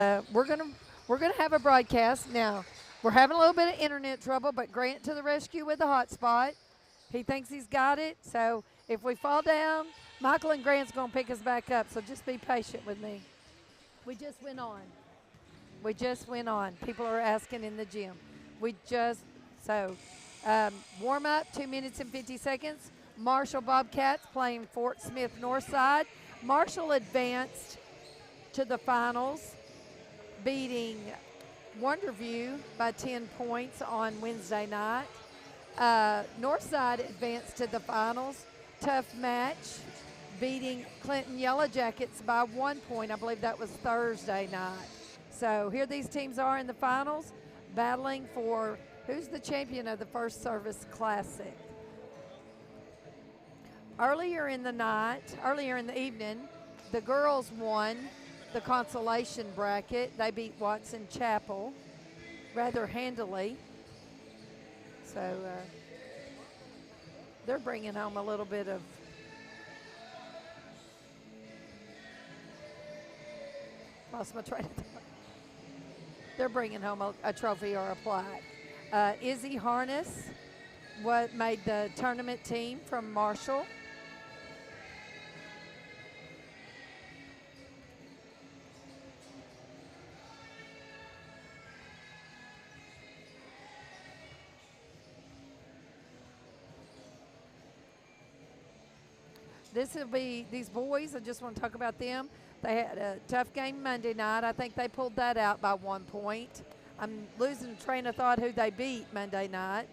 We're gonna have a broadcast now. We're having a little bit of internet trouble, but Grant to the rescue with the hotspot. He thinks he's got it. So if we fall down, Michael and Grant's gonna pick us back up. So just be patient with me. We just went on. We just went on. People are asking in the gym. We just so warm up 2 minutes and 50 seconds. Marshall Bobcats playing Fort Smith Northside. Marshall advanced to the finals, beating Wonderview by 10 points on Wednesday night. Northside advanced to the finals. Tough match, beating Clinton Yellow Jackets by 1 point. I believe that was Thursday night. So here these teams are in the finals, battling for who's the champion of the First Service Classic. Earlier in the evening, the girls won the consolation bracket. They beat Watson Chapel rather handily. So they're bringing home a little bit of lost my train of thought. They're bringing home a trophy or a plaque. Izzy Harness made the tournament team from Marshall. These boys, I just want to talk about them. They had a tough game Monday night. I think they pulled that out by 1 point. I'm losing train of thought who they beat Monday night.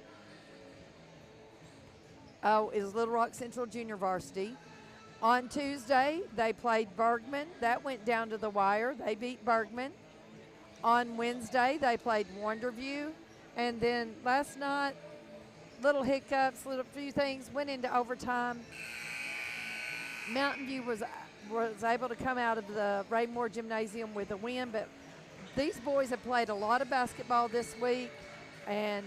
Oh, it was Little Rock Central Junior Varsity. On Tuesday, they played Bergman. That went down to the wire. They beat Bergman. On Wednesday, they played Wonderview. And then last night, little hiccups, little few things, went into overtime. Mountain View was able to come out of the Raymore Gymnasium with a win, but these boys have played a lot of basketball this week, and,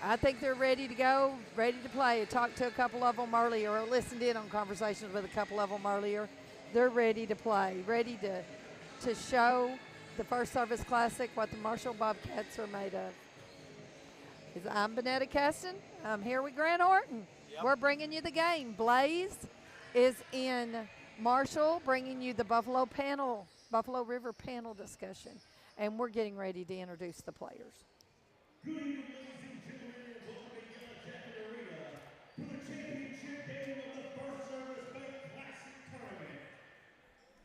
I think they're ready to go, ready to play. I talked to a couple of them earlier, or listened in on conversations with a couple of them earlier. They're ready to play, ready to show the First Service Classic what the Marshall Bobcats are made of. I'm Bonetta Caston. I'm here with Grant Horton. Yep. We're bringing you the game. Blaze is in Marshall, bringing you the Buffalo River panel discussion. And we're getting ready to introduce the players. Good evening, ladies and gentlemen, and welcome to Yellow Jacket Arena for the championship game of the First Service Bank Classic Tournament.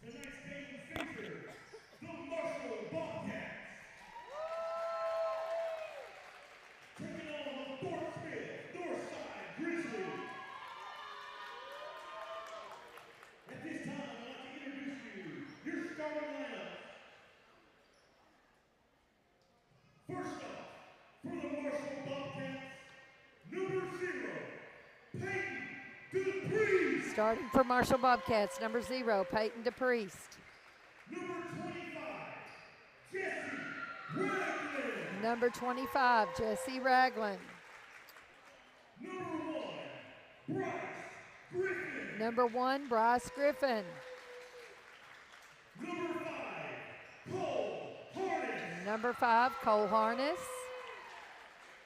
Tonight's game features the Marshall Bobcats taking on the Fort Smith Northside Grizzlies. At this time, I'd like to introduce you your starting lineup. First up, for the Marshall Bobcats, number 0, Peyton DePriest. Starting for Marshall Bobcats, number 0, Peyton DePriest. Number 25, Jesse Ragland. Number 25, Jesse Ragland. Number 1, Bryce Griffin. Number 1, Bryce Griffin. Number 5, Cole Harness. Number 5, Cole Harness.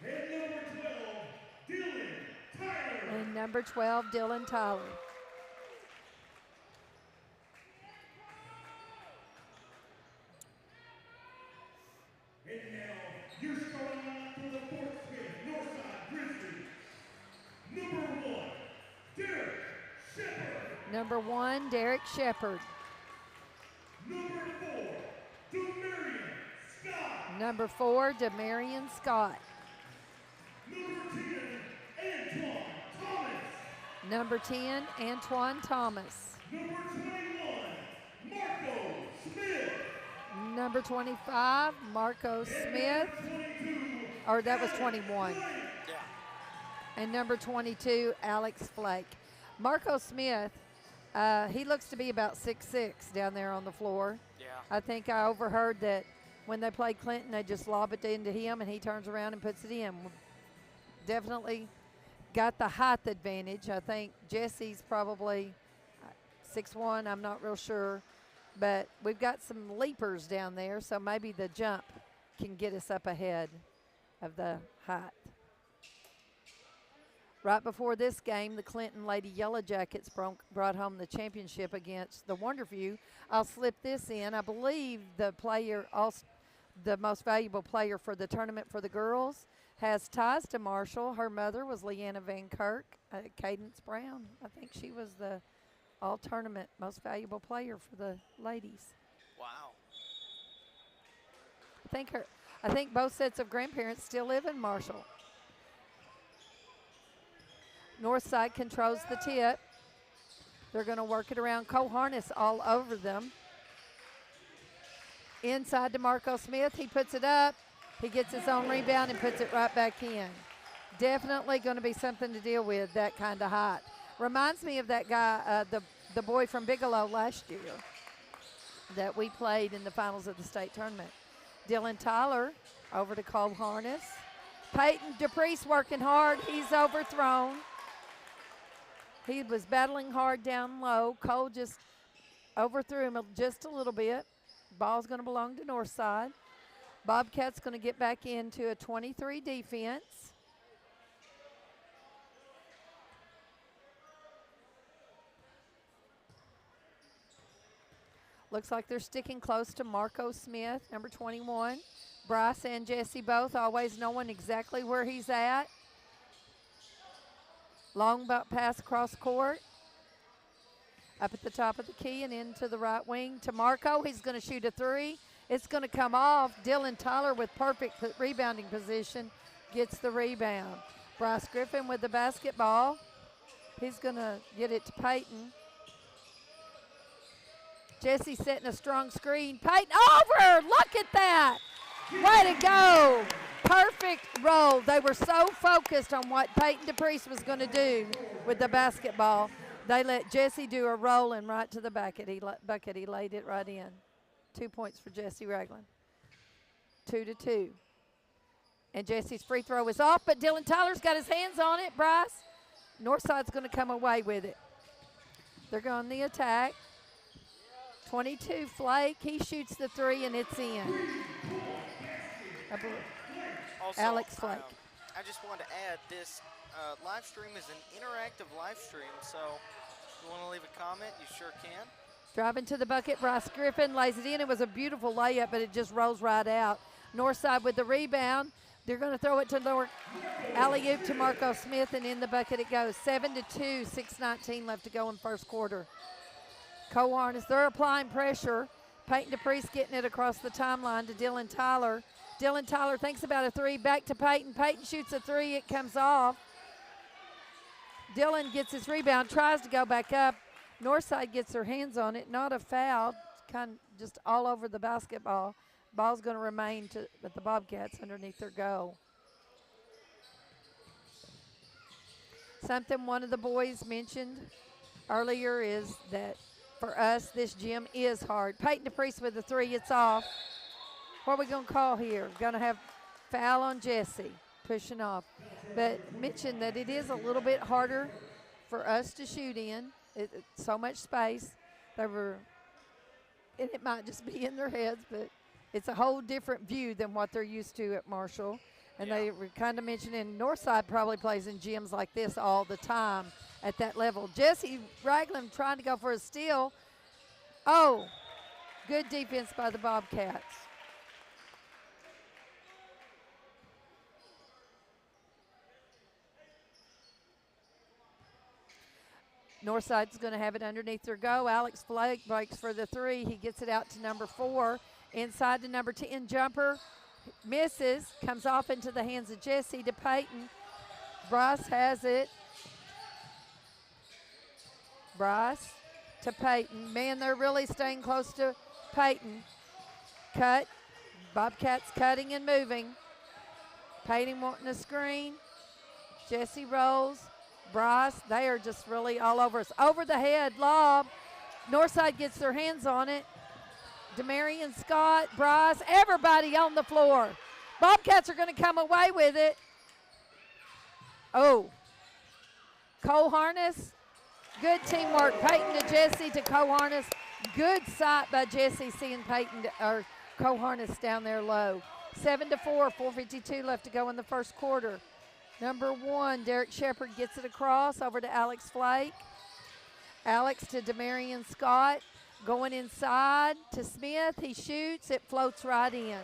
And number 12, Dylan Tyler. And number 12, Dylan Tyler. And now, your starting lineup for the Fort Smith Northside Grizzlies. Number 1, Derek Shepard. Number 1, Derek Shepard. Number 4, Demarion Scott. Number 4, Demarion Scott. Number 10, Antoine Thomas. Number 10, Antoine Thomas. Number 21, Marco Smith. Number 25, Marco Smith. Or that was 21. And number 22, Alex Flake. Marco Smith, he looks to be about 6'6" down there on the floor. Yeah. I think I overheard that when they played Clinton, they just lob it into him, and he turns around and puts it in. Definitely got the height advantage. I think Jesse's probably 6'1", I'm not real sure. But we've got some leapers down there, so maybe the jump can get us up ahead of the height. Right before this game, the Clinton Lady Yellow Jackets brought home the championship against the Wonderview. I'll slip this in. I believe the most valuable player for the tournament for the girls has ties to Marshall. Her mother was Leanna Van Kirk, Cadence Brown. I think she was the all-tournament most valuable player for the ladies. Wow. I think both sets of grandparents still live in Marshall. Northside controls the tip. They're going to work it around. Co-harness all over them. Inside to Marco Smith. He puts it up. He gets his own rebound and puts it right back in. Definitely going to be something to deal with, that kind of height. Reminds me of that guy, the boy from Bigelow last year that we played in the finals of the state tournament. Dylan Tyler over to Cole Harness. Peyton DePriest working hard. He's overthrown. He was battling hard down low. Cole just overthrew him just a little bit. Ball's going to belong to Northside. Bobcats going to get back into a 23 defense. Looks like they're sticking close to Marco Smith, number 21. Bryce and Jesse both always knowing exactly where he's at. Long pass across court. Up at the top of the key and into the right wing to Marco. He's going to shoot a three. It's going to come off. Dylan Tyler with perfect rebounding position gets the rebound. Bryce Griffin with the basketball. He's going to get it to Peyton. Jesse setting a strong screen. Peyton over! Look at that! Way to go! Perfect roll. They were so focused on what Peyton DePriest was going to do with the basketball. They let Jesse do a roll and right to the bucket. He laid it right in. 2 points for Jesse Ragland. 2-2. And Jesse's free throw is off, but Dylan Tyler's got his hands on it. Bryce. Northside's going to come away with it. They're going the attack. 22, Flake. He shoots the three, and it's in. Also, Alex Flake. I just wanted to add this live stream is an interactive live stream, so if you want to leave a comment, you sure can. Driving to the bucket, Bryce Griffin lays it in. It was a beautiful layup, but it just rolls right out. Northside with the rebound. They're going to throw it to alley-oop to Marco Smith, and in the bucket it goes. 7-2, 6:19 left to go in first quarter. Co-harness, they're applying pressure. Peyton DePriest getting it across the timeline to Dylan Tyler. Dylan Tyler thinks about a three, back to Peyton. Peyton shoots a three, it comes off. Dylan gets his rebound, tries to go back up. Northside gets their hands on it, not a foul, kind of just all over the basketball. Ball's going to remain with the Bobcats underneath their goal. Something one of the boys mentioned earlier is that for us, this gym is hard. Peyton DePriest with the three, it's off. What are we going to call here? Going to have foul on Jesse, pushing off. But mention that it is a little bit harder for us to shoot in. It's so much space. And it might just be in their heads, but it's a whole different view than what they're used to at Marshall. And they were kind of mentioning Northside probably plays in gyms like this all the time at that level. Jesse Ragland trying to go for a steal. Oh, good defense by the Bobcats. Northside's going to have it underneath their go. Alex Flake breaks for the three. He gets it out to number 4. Inside to number 10, jumper. Misses. Comes off into the hands of Jesse to Peyton. Bryce has it. Bryce to Peyton. Man, they're really staying close to Peyton. Cut. Bobcats cutting and moving. Peyton wanting a screen. Jesse rolls. Bryce, they are just really all over us. Over the head, lob. Northside gets their hands on it. Demarion Scott, Bryce, everybody on the floor. Bobcats are going to come away with it. Oh. Cole Harness, good teamwork. Peyton to Jesse to Cole Harness. Good sight by Jesse seeing Peyton or Coharness down there low. 7-4, 4:52 left to go in the first quarter. Number 1, Derek Shepard gets it across over to Alex Flake. Alex to Demarion Scott. Going inside to Smith. He shoots. It floats right in.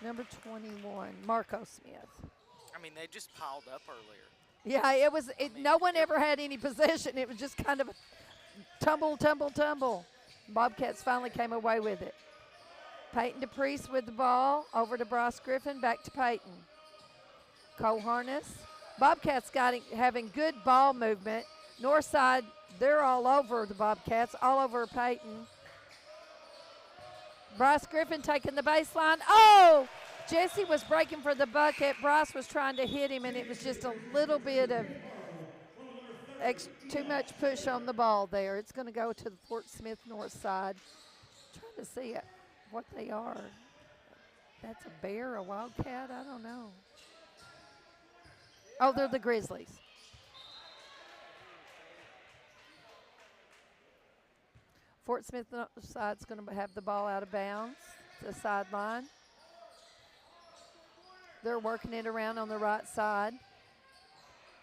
Number 21, Marco Smith. I mean, they just piled up earlier. Yeah, it was. No one ever had any possession. It was just kind of a tumble, tumble, tumble. Bobcats finally came away with it. Peyton DePriest with the ball. Over to Bryce Griffin. Back to Peyton. Coharness. Bobcats having good ball movement. Northside, they're all over the Bobcats, all over Peyton. Bryce Griffin taking the baseline. Oh! Jesse was breaking for the bucket. Bryce was trying to hit him, and it was just a little bit of too much push on the ball there. It's going to go to the Fort Smith North Side. Trying to see what they are. That's a bear, a wildcat? I don't know. Oh, they're the Grizzlies. Fort Smith North Side's going to have the ball out of bounds to the sideline. They're working it around on the right side.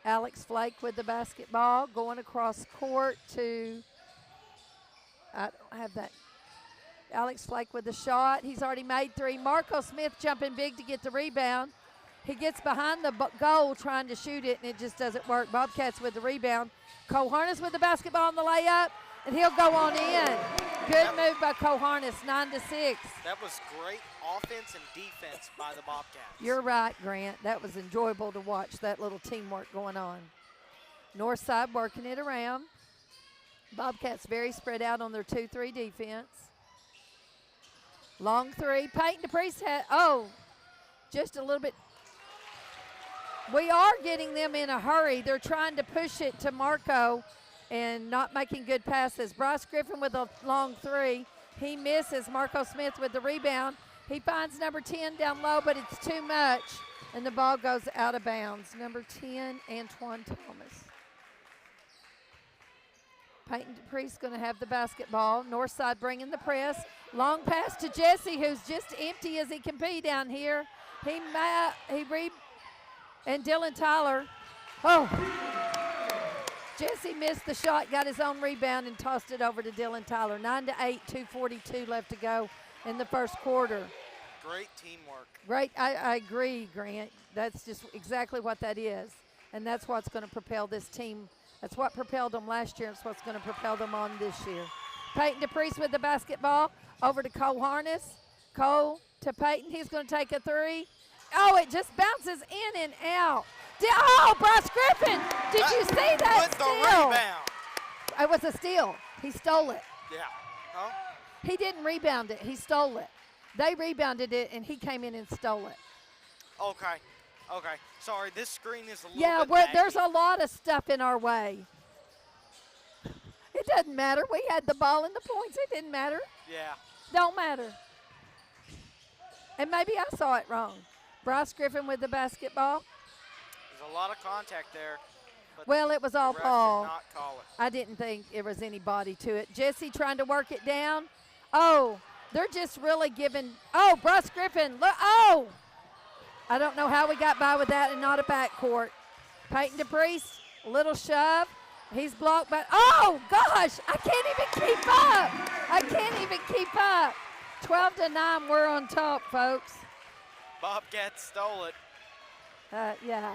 Alex Flake with the basketball, going across court to, I don't have that. Alex Flake with the shot. He's already made 3. Marco Smith jumping big to get the rebound. He gets behind the goal trying to shoot it, and it just doesn't work. Bobcats with the rebound. Coharness with the basketball on the layup, and he'll go on in. Good move by Coharness, 9-6. That was great offense and defense by the Bobcats. You're right, Grant. That was enjoyable to watch, that little teamwork going on. Northside working it around. Bobcats very spread out on their 2-3 defense. Long 3. Peyton DePriest had, just a little bit. We are getting them in a hurry. They're trying to push it to Marco and not making good passes. Bryce Griffin with a long 3. He misses. Marco Smith with the rebound. He finds number 10 down low, but it's too much, and the ball goes out of bounds. Number 10, Antoine Thomas. Peyton DePriest going to have the basketball. Northside bringing the press. Long pass to Jesse, who's just empty as he can be down here. And Dylan Tyler. Oh. Jesse missed the shot, got his own rebound, and tossed it over to Dylan Tyler. 9-8, 2:42 left to go in the first quarter. Great teamwork. Great, I agree, Grant. That's just exactly what that is. And that's what's going to propel this team. That's what propelled them last year. It's what's going to propel them on this year. Peyton DePriest with the basketball. Over to Coharness. Cole to Peyton. He's going to take a 3. Oh, it just bounces in and out. Bryce Griffin. Did you see that with steal? The rebound. It was a steal. He stole it. Yeah. Huh? He didn't rebound it. He stole it. They rebounded it, and he came in and stole it. Okay. Sorry, this screen is a little bit Yeah, there's a lot of stuff in our way. It doesn't matter. We had the ball and the points. It didn't matter. Yeah. Don't matter. And maybe I saw it wrong. Bryce Griffin with the basketball. There's a lot of contact there. Well, it was all the ref Paul. did not call it. I didn't think there was any body to it. Jesse trying to work it down. Oh, they're just really giving. Oh, Bryce Griffin. Look. Oh. I don't know how we got by with that and not a backcourt. Peyton DePriest, a little shove. He's blocked by. Oh, gosh. I can't even keep up. 12-9, we're on top, folks. Bobcats stole it. Yeah.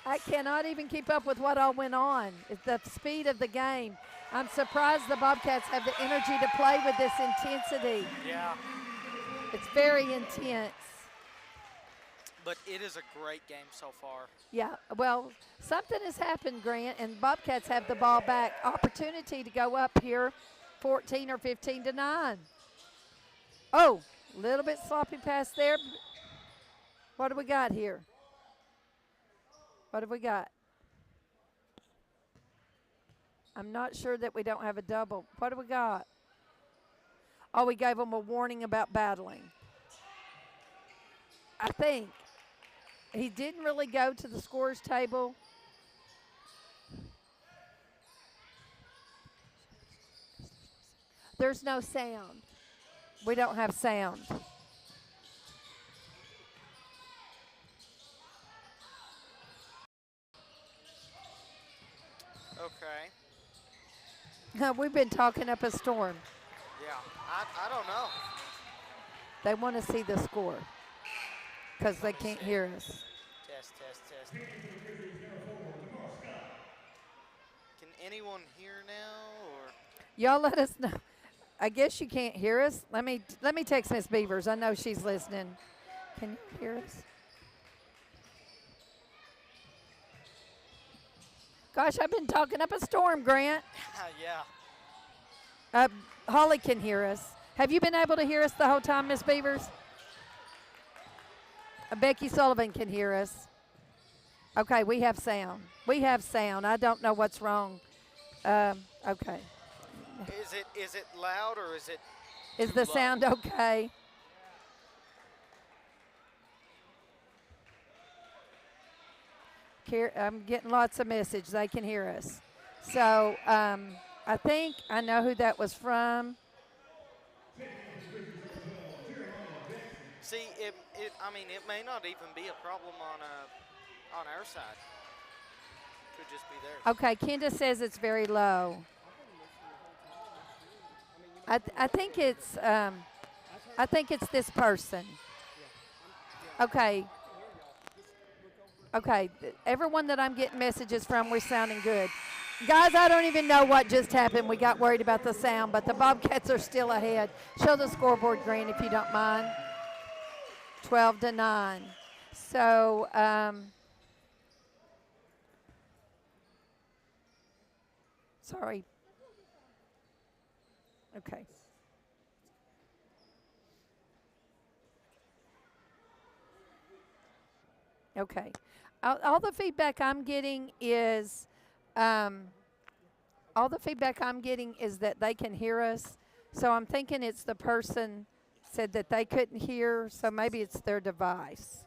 I cannot even keep up with what all went on. It's the speed of the game. I'm surprised the Bobcats have the energy to play with this intensity. Yeah. It's very intense. But it is a great game so far. Yeah, well, something has happened, Grant, and Bobcats have the ball back. Opportunity to go up here 14 or 15-9. Oh, a little bit sloppy pass there. What do we got here? What have we got? I'm not sure that we don't have a double. What do we got? Oh, we gave them a warning about battling. I think. He didn't really go to the scorer's table. There's no sound. We don't have sound. Okay. We've been talking up a storm. Yeah. I don't know. They want to see the score because they Let me can't see. hear us. Test, test, test. Can anyone hear now, or? Y'all let us know. I guess you can't hear us. Let me text Miss Beavers. I know she's listening. Can you hear us? Gosh, I've been talking up a storm, Grant. Yeah. Holly can hear us. Have you been able to hear us the whole time, Miss Beavers? Becky Sullivan can hear us. Okay, we have sound. We have sound. I don't know what's wrong. Okay. Is it loud or is it? Is too the low? sound okay? I'm getting lots of message. They can hear us. So I think I know who that was from. See, I mean, it may not even be a problem on our side. Could just be theirs. Okay, Kenda says it's very low. I think it's this person. Okay. Okay, everyone that I'm getting messages from, we're sounding good. Guys, I don't even know what just happened. We got worried about the sound, but the Bobcats are still ahead. Show the scoreboard, Green, if you don't mind. 12-9. So, sorry. Okay. Okay. All the feedback I'm getting is, that they can hear us. So I'm thinking it's the person said that they couldn't hear, so maybe it's their device.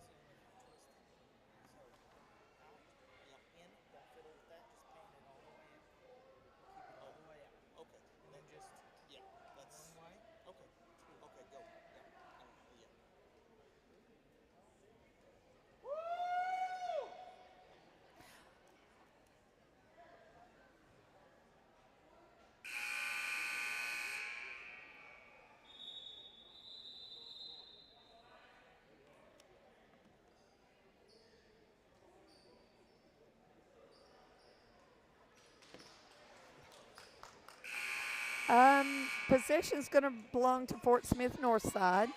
Possession's going to belong to Fort Smith Northside,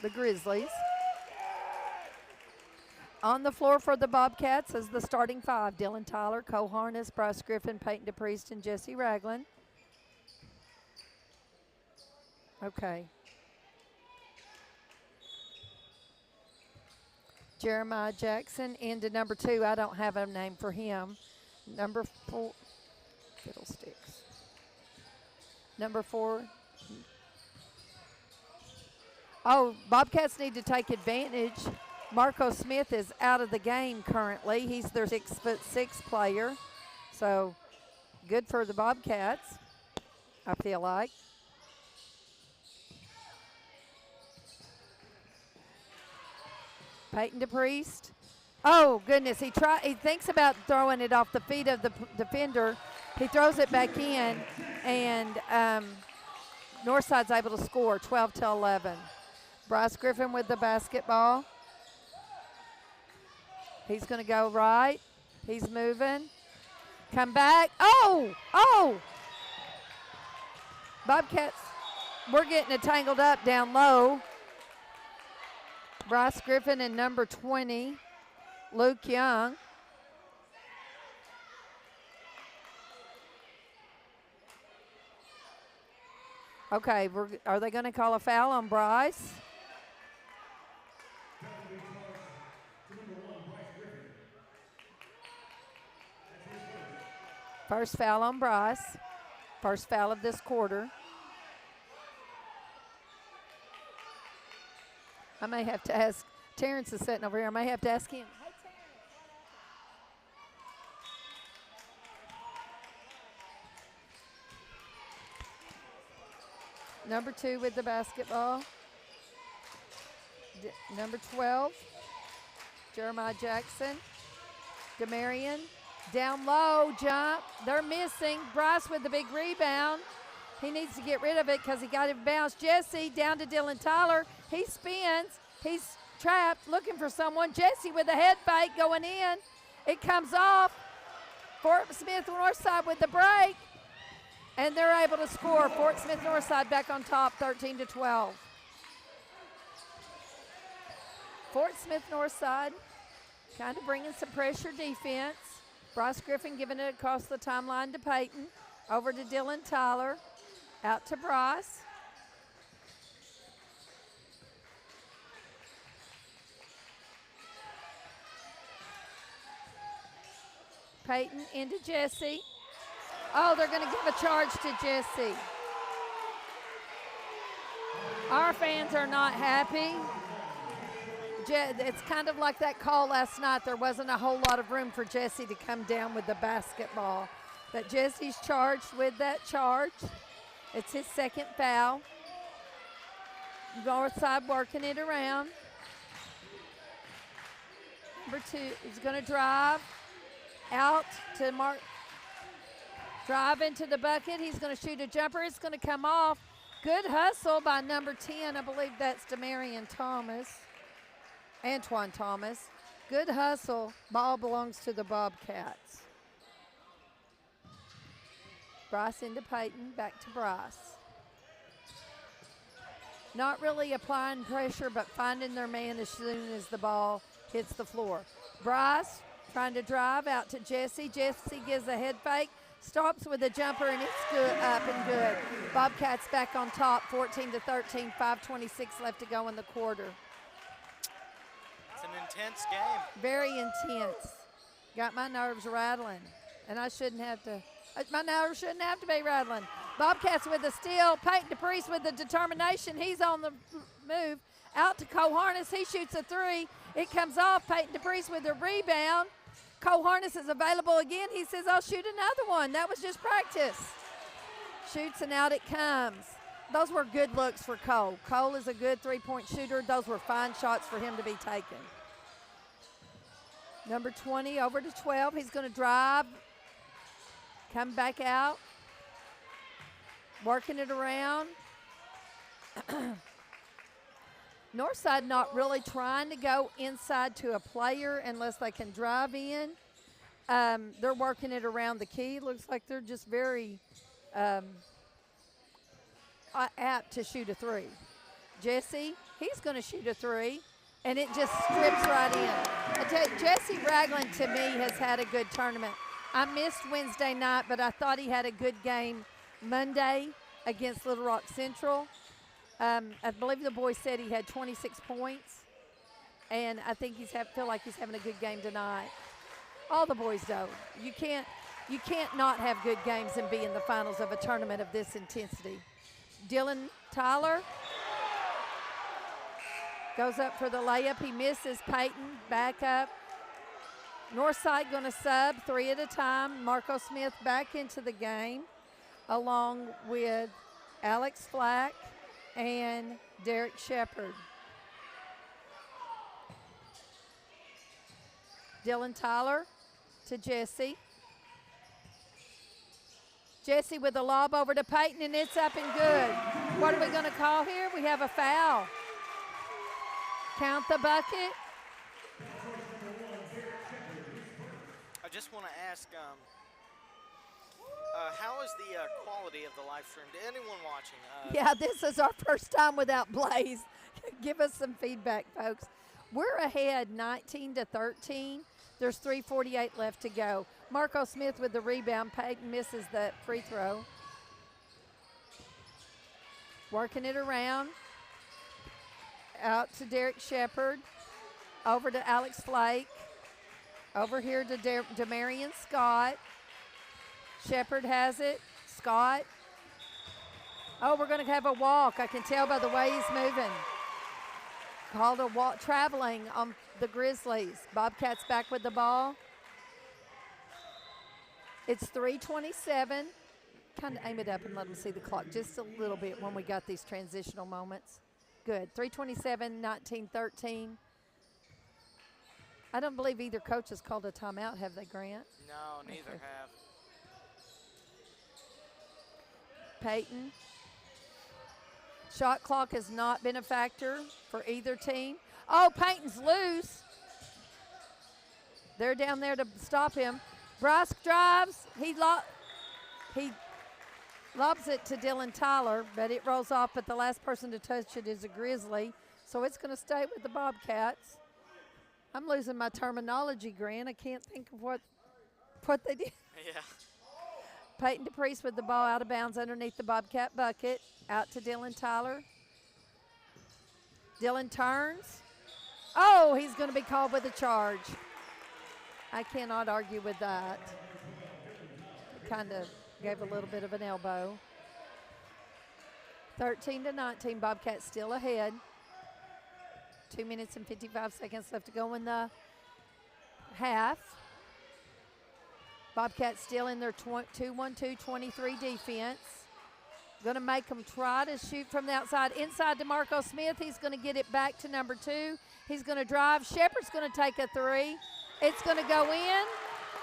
the Grizzlies. On the floor for the Bobcats is the starting five: Dylan Tyler, Cole Harness, Bryce Griffin, Peyton DePriest, and Jesse Ragland. Okay. Jeremiah Jackson into number 2. I don't have a name for him. Number 4, Fiddlesticks. Number 4. Oh, Bobcats need to take advantage. Marco Smith is out of the game currently. He's their 6'6" player. So good for the Bobcats, I feel like. Peyton DePriest. Oh, goodness. He thinks about throwing it off the feet of the defender. He throws it back in, and Northside's able to score 12-11. Bryce Griffin with the basketball. He's going to go right. He's moving. Come back. Oh! Bobcats, we're getting it tangled up down low. Bryce Griffin and number 20, Luke Young. Okay, are they going to call a foul on Bryce? First foul on Bryce. First foul of this quarter. I may have to ask, Terrence is sitting over here. I may have to ask him. Hey, Terrence. Number 2 with the basketball. Number 12, Jeremiah Jackson. Demarion, down low, jump. They're missing. Bryce with the big rebound. He needs to get rid of it because he got it bounced. Jesse down to Dylan Tyler. He spins. He's trapped, looking for someone. Jesse with a head fake going in. It comes off. Fort Smith Northside with the break. And they're able to score. Fort Smith Northside back on top, 13-12. Fort Smith Northside kind of bringing some pressure defense. Bryce Griffin giving it across the timeline to Peyton. Over to Dylan Tyler. Out to Bryce. Peyton into Jesse. Oh, they're going to give a charge to Jesse. Our fans are not happy. It's kind of like that call last night. There wasn't a whole lot of room for Jesse to come down with the basketball. But Jesse's charged with that charge. It's his second foul. Northside working it around. Number 2 is going to drive out to Mark. Drive into the bucket. He's going to shoot a jumper. It's going to come off. Good hustle by number 10. I believe that's Demarion Thomas. Antoine Thomas. Good hustle. Ball belongs to the Bobcats. Bryce into Peyton. Back to Bryce. Not really applying pressure, but finding their man as soon as the ball hits the floor. Bryce trying to drive out to Jesse. Jesse gives a head fake. Stops with a jumper, and it's good, up and good. Bobcats back on top, 14-13, 5:26 left to go in the quarter. It's an intense game. Very intense. Got my nerves rattling, and I shouldn't have to. My nerves shouldn't have to be rattling. Bobcats with the steal. Peyton DePriest with the determination. He's on the move. Out to Cole Harness. He shoots a 3. It comes off. Peyton DePriest with the rebound. Cole Harness is available again. He says, I'll shoot another one. That was just practice. Shoots and out it comes. Those were good looks for Cole. Cole is a good three-point shooter. Those were fine shots for him to be taken. Number 20 over to 12. He's going to drive. Come back out. Working it around. Northside not really trying to go inside to a player unless they can drive in. They're working it around the key. Looks like they're just very apt to shoot a 3. Jesse, he's going to shoot a 3, and it just strips right in. Jesse Ragland, to me, has had a good tournament. I missed Wednesday night, but I thought he had a good game Monday against Little Rock Central. I believe the boy said he had 26 points, and I think feel like he's having a good game tonight. All the boys do. You can't not have good games and be in the finals of a tournament of this intensity. Dylan Tyler goes up for the layup. He misses. Peyton back up. Northside going to sub 3 at a time. Marco Smith back into the game along with Alex Flack and Derek Shepard. Dylan Tyler to Jesse. Jesse with the lob over to Peyton, and it's up and good. What are we going to call here? We have a foul. Count the bucket. I just want to ask, how is the quality of the live stream? To anyone watching? Yeah, this is our first time without Blaze. Give us some feedback, folks. We're ahead 19-13. There's 3:48 left to go. Marco Smith with the rebound. Peyton misses the free throw. Working it around. Out to Derek Shepard. Over to Alex Flake. Over here to Demarion Scott. Shepard has it. Scott. Oh, we're going to have a walk. I can tell by the way he's moving. Called a walk, traveling on the Grizzlies. Bobcats back with the ball. It's 3:27. kind of aim it up and let them see the clock just a little bit when we got these transitional moments. Good. 3:27, 19-13. I don't believe either coach has called a timeout, have they, Grant? No, neither Okay. have. Peyton. Shot clock has not been a factor for either team. Oh, Peyton's loose. They're down there to stop him. Bryce drives. He lobs it to Dylan Tyler, but it rolls off, but the last person to touch it is a Grizzly, so it's going to stay with the Bobcats. I'm losing my terminology, Grant. I can't think of what they did. Yeah. Peyton DePriest with the ball out of bounds underneath the Bobcat bucket. Out to Dylan Tyler. Dylan turns. Oh, he's going to be called with a charge. I cannot argue with that. Kind of gave a little bit of an elbow. 13-19, Bobcats still ahead. 2 minutes and 55 seconds left to go in the half. Bobcats still in their 2-1-2-23 defense. Going to make them try to shoot from the outside. Inside to Marco Smith. He's going to get it back to number 2. He's going to drive. Shepard's going to take a 3. It's going to go in,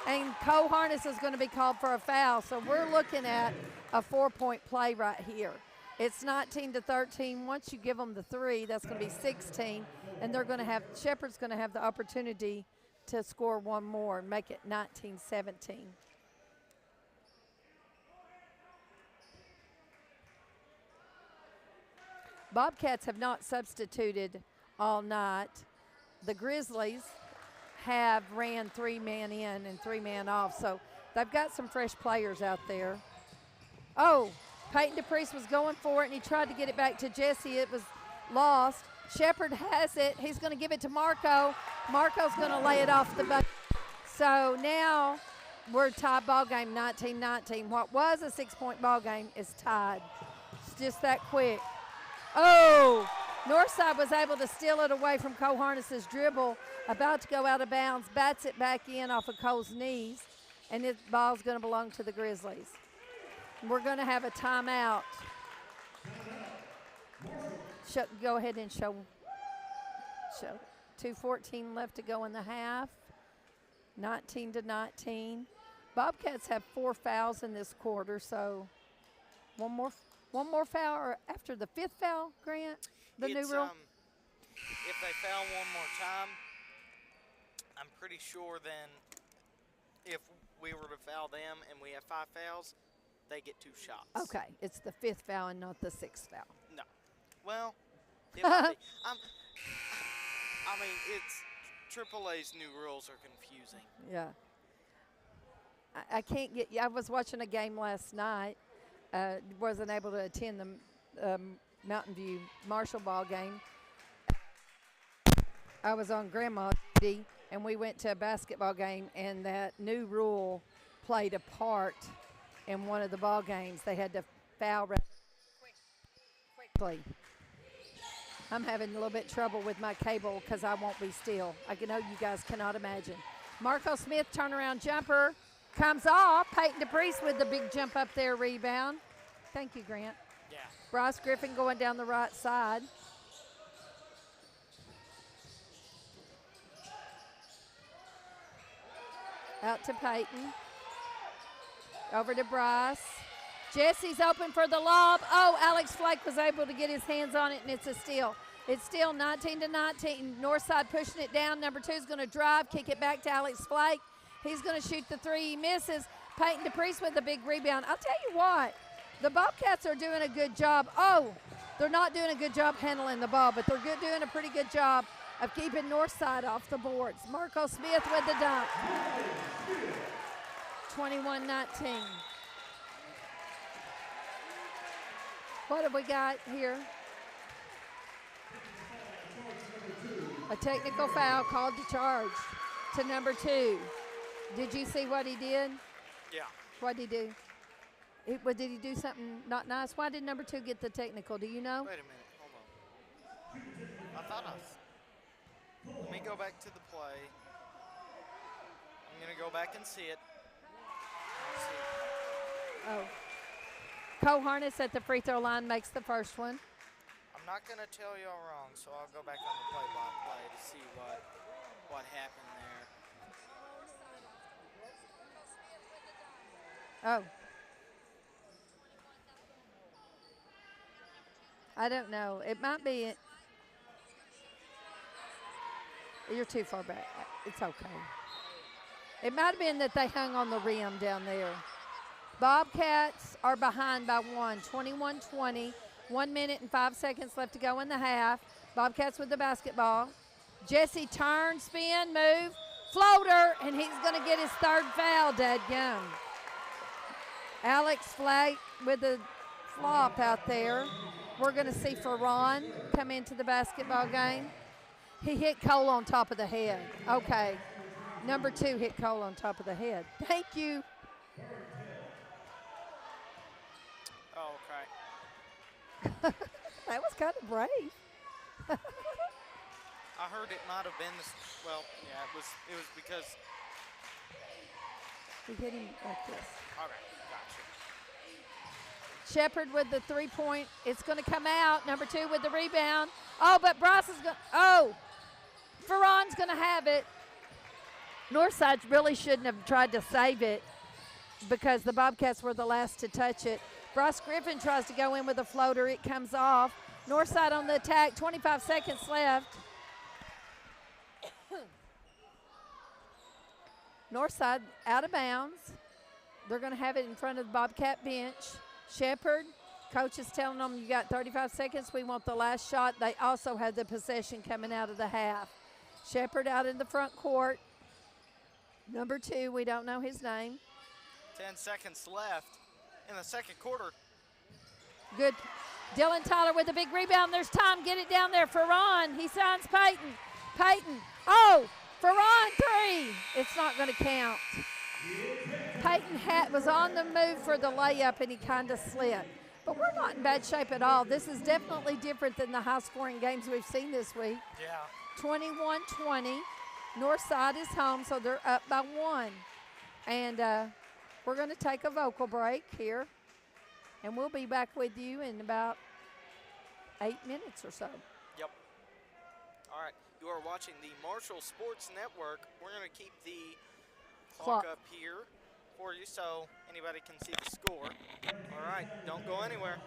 and Cole Harness is going to be called for a foul. So we're looking at a 4-point play right here. It's 19-13. Once you give them the 3, that's going to be 16, and they're going to have Shepard's going to have the opportunity to score one more and make it 19-17. Bobcats have not substituted all night. The Grizzlies have ran 3-man in and 3-man off, so they've got some fresh players out there. Oh, Peyton DePriest was going for it, and he tried to get it back to Jesse. It was lost. Shepard has it. He's going to give it to Marco. Marco's going to lay it off the bucket. So now we're tied ball game, 19-19. What was a 6-point ball game is tied. It's just that quick. Oh, Northside was able to steal it away from Cole Harness's dribble. About to go out of bounds, bats it back in off of Cole's knees, and the ball's going to belong to the Grizzlies. We're going to have a timeout. Go ahead and show. 2:14 left to go in the half. 19-19. Bobcats have 4 fouls in this quarter, so one more foul, or after the 5th foul, Grant, the new rule? If they foul one more time, I'm pretty sure then if we were to foul them and we have 5 fouls, they get 2 shots. Okay, it's the 5th foul and not the 6th foul. No. Well, it might be. I mean, it's AAA's new rules are confusing. Yeah. I can't get – I was watching a game last night. Wasn't able to attend the Mountain View Marshall ball game. I was on grandma's duty, and we went to a basketball game, and that new rule played a part in one of the ball games. They had to foul quickly. I'm having a little bit trouble with my cable because I won't be still. I know you guys cannot imagine. Marco Smith turnaround jumper comes off. Peyton DePriest with the big jump up there, rebound. Thank you, Grant. Yeah. Bryce Griffin going down the right side. Out to Peyton. Over to Bryce. Jesse's open for the lob. Oh, Alex Flake was able to get his hands on it, and it's a steal. It's still 19-19. Northside pushing it down. Number 2 is going to drive, kick it back to Alex Flake. He's going to shoot the 3. He misses. Peyton DePriest with the big rebound. I'll tell you what, the Bobcats are doing a good job. Oh, they're not doing a good job handling the ball, but they're doing a pretty good job of keeping Northside off the boards. Marco Smith with the dunk. 21-19. What have we got here? A technical foul called to charge to number 2. Did you see what he did? Yeah. What did he do? Did he do something not nice? Why did number 2 get the technical? Do you know? Wait a minute. Hold on. I thought let me go back to the play. I'm going to go back and see it. Oh. Cole Harness at the free throw line makes the first one. I'm not going to tell y'all wrong, so I'll go back on the play-by-play to see what happened there. Oh. I don't know. It might be. You're too far back. It's okay. It might have been that they hung on the rim down there. Bobcats are behind by one, 21-20. 1 minute and 5 seconds left to go in the half. Bobcats with the basketball. Jesse turn, spin, move, floater, and he's going to get his third foul, dadgum. Alex Flake with the flop out there. We're going to see Ferron come into the basketball game. He hit Cole on top of the head. Okay. Number 2 hit Cole on top of the head. Thank you. Oh, okay. That was kind of brave. I heard it might have been this. Well, yeah, it was because. We hit him like this. Okay, gotcha. Shepard with the 3-point. It's going to come out. Number 2 with the rebound. Oh, but Bryce is going. Oh, Ferron's going to have it. Northside really shouldn't have tried to save it because the Bobcats were the last to touch it. Bryce Griffin tries to go in with a floater. It comes off. Northside on the attack. 25 seconds left. Northside out of bounds. They're going to have it in front of the Bobcat bench. Shepard, coach is telling them, you got 35 seconds. We want the last shot. They also have the possession coming out of the half. Shepard out in the front court. Number 2, we don't know his name. 10 seconds left in the second quarter. Good. Dylan Tyler with a big rebound. There's time. Get it down there for Ron. He signs Peyton. Peyton. Oh, for Ron, 3. It's not going to count. Peyton was on the move for the layup, and he kind of slipped. But we're not in bad shape at all. This is definitely different than the high-scoring games we've seen this week. Yeah. 21-20. Northside is home, so they're up by 1. And we're going to take a vocal break here. And we'll be back with you in about 8 minutes or so. Yep. All right. You are watching the Marshall Sports Network. We're going to keep the clock up here for you so anybody can see the score. All right. Don't go anywhere.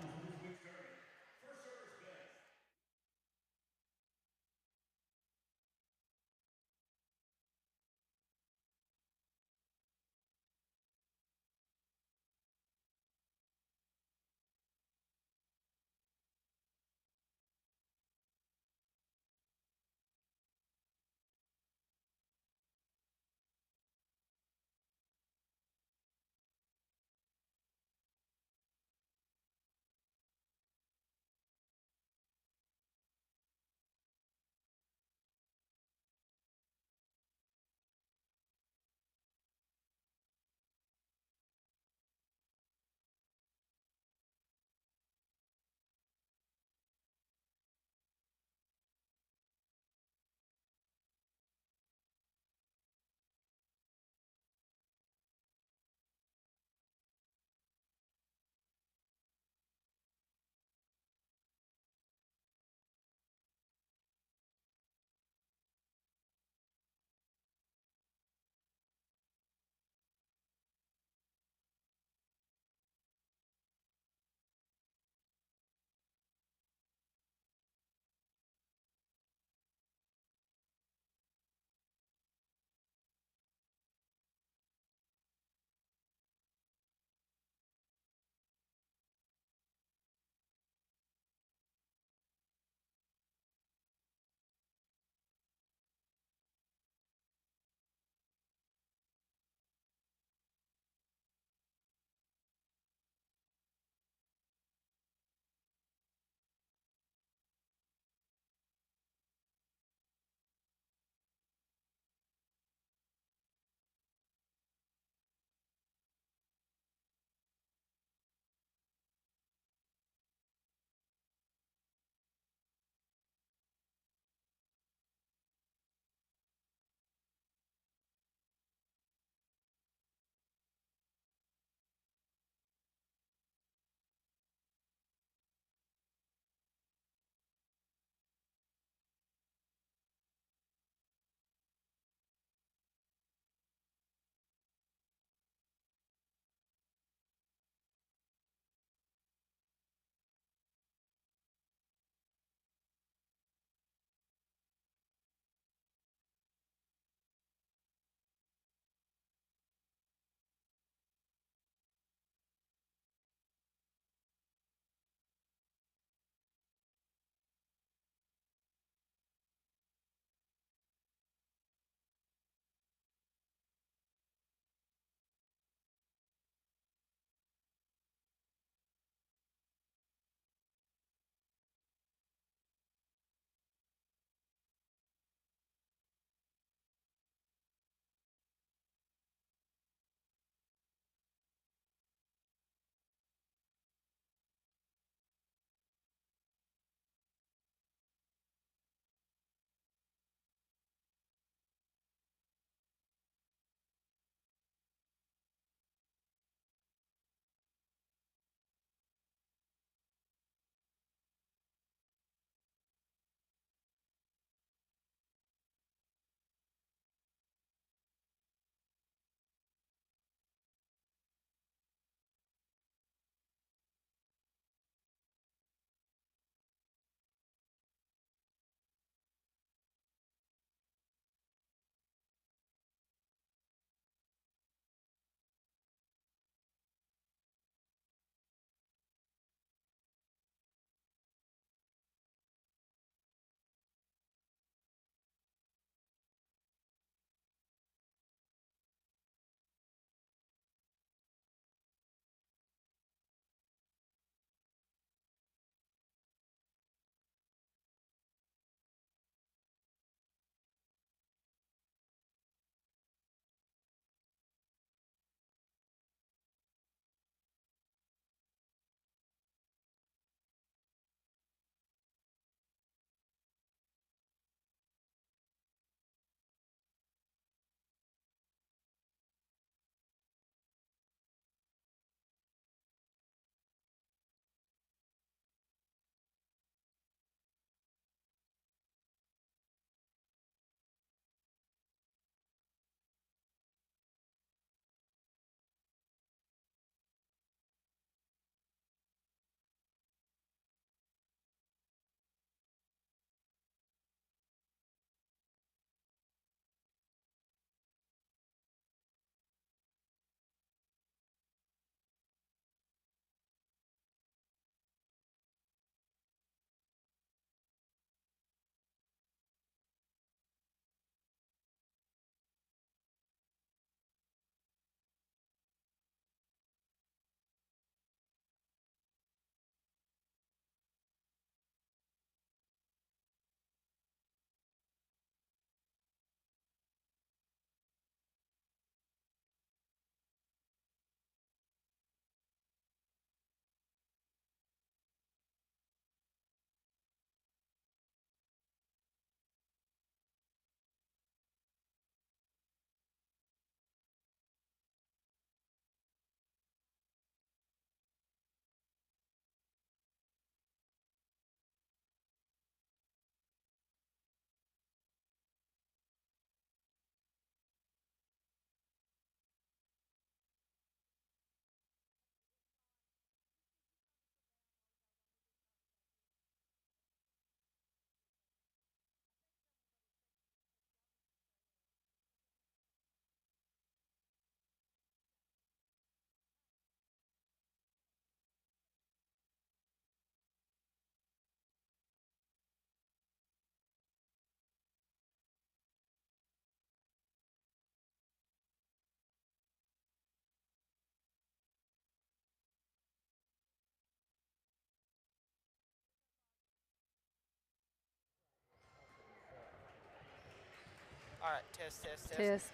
All right, test, test, test. Test.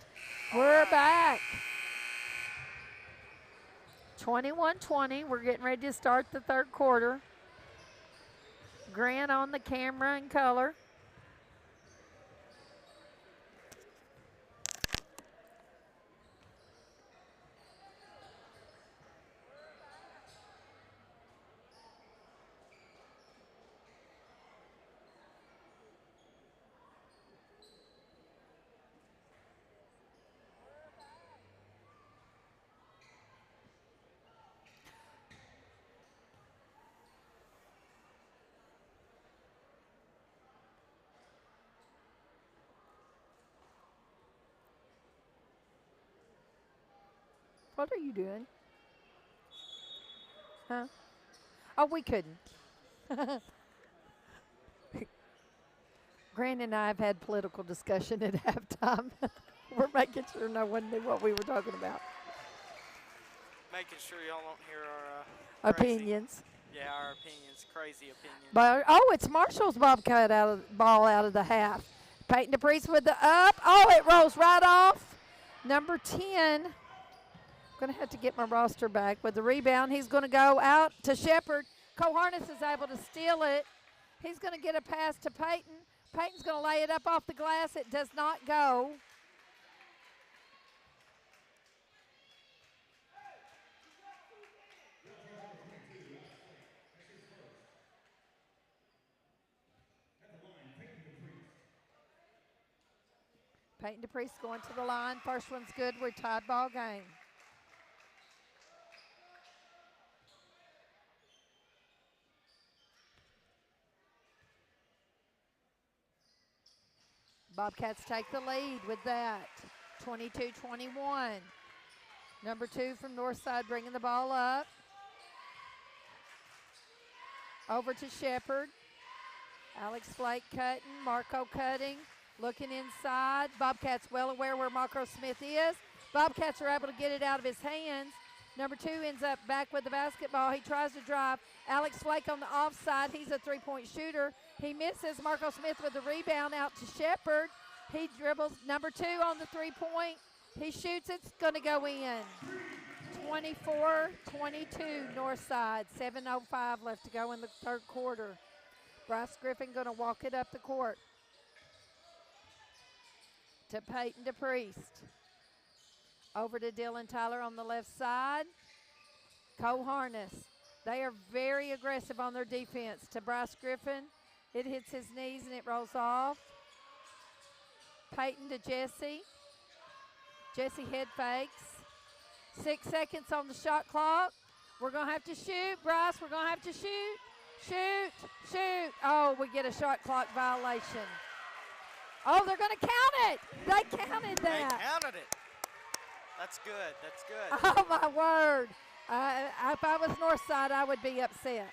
All We're right. back. 21-20. We're getting ready to start the third quarter. Grant on the camera in color. What are you doing? Huh? Oh, we couldn't. Grant and I have had political discussion at halftime. We're making sure no one knew what we were talking about. Making sure y'all don't hear our crazy. Opinions. Yeah, our opinions, crazy opinions. But it's Marshall's bobcat ball out of the half. Peyton DePriest with the up. Oh, it rolls right off. Number 10. I'm going to have to get my roster back with the rebound. He's going to go out to Shepard. Coharnis is able to steal it. He's going to get a pass to Peyton. Peyton's going to lay it up off the glass. It does not go. Peyton DePriest going to the line. First one's good. We're tied ball game. Bobcats take the lead with that. 22-21. Number 2 from Northside bringing the ball up. Over to Shepard. Alex Flake cutting. Marco cutting. Looking inside. Bobcats well aware where Marco Smith is. Bobcats are able to get it out of his hands. Number 2 ends up back with the basketball. He tries to drive. Alex Flake on the offside. He's a three-point shooter. He misses. Marco Smith with the rebound out to Shepard. He dribbles. Number 2 on the three-point. He shoots. It's going to go in. 24-22 Northside. 7:05 left to go in the third quarter. Bryce Griffin going to walk it up the court to Peyton DePriest. Over to Dylan Tyler on the left side. Coharnis. They are very aggressive on their defense. To Bryce Griffin. It hits his knees and it rolls off. Peyton to Jesse. Jesse head fakes. 6 seconds on the shot clock. We're going to have to shoot. Bryce, we're going to have to shoot. Shoot, shoot. Oh, we get a shot clock violation. Oh, they're going to count it. They counted that. They counted it. That's good. That's good. Oh, my word. If I was Northside, I would be upset.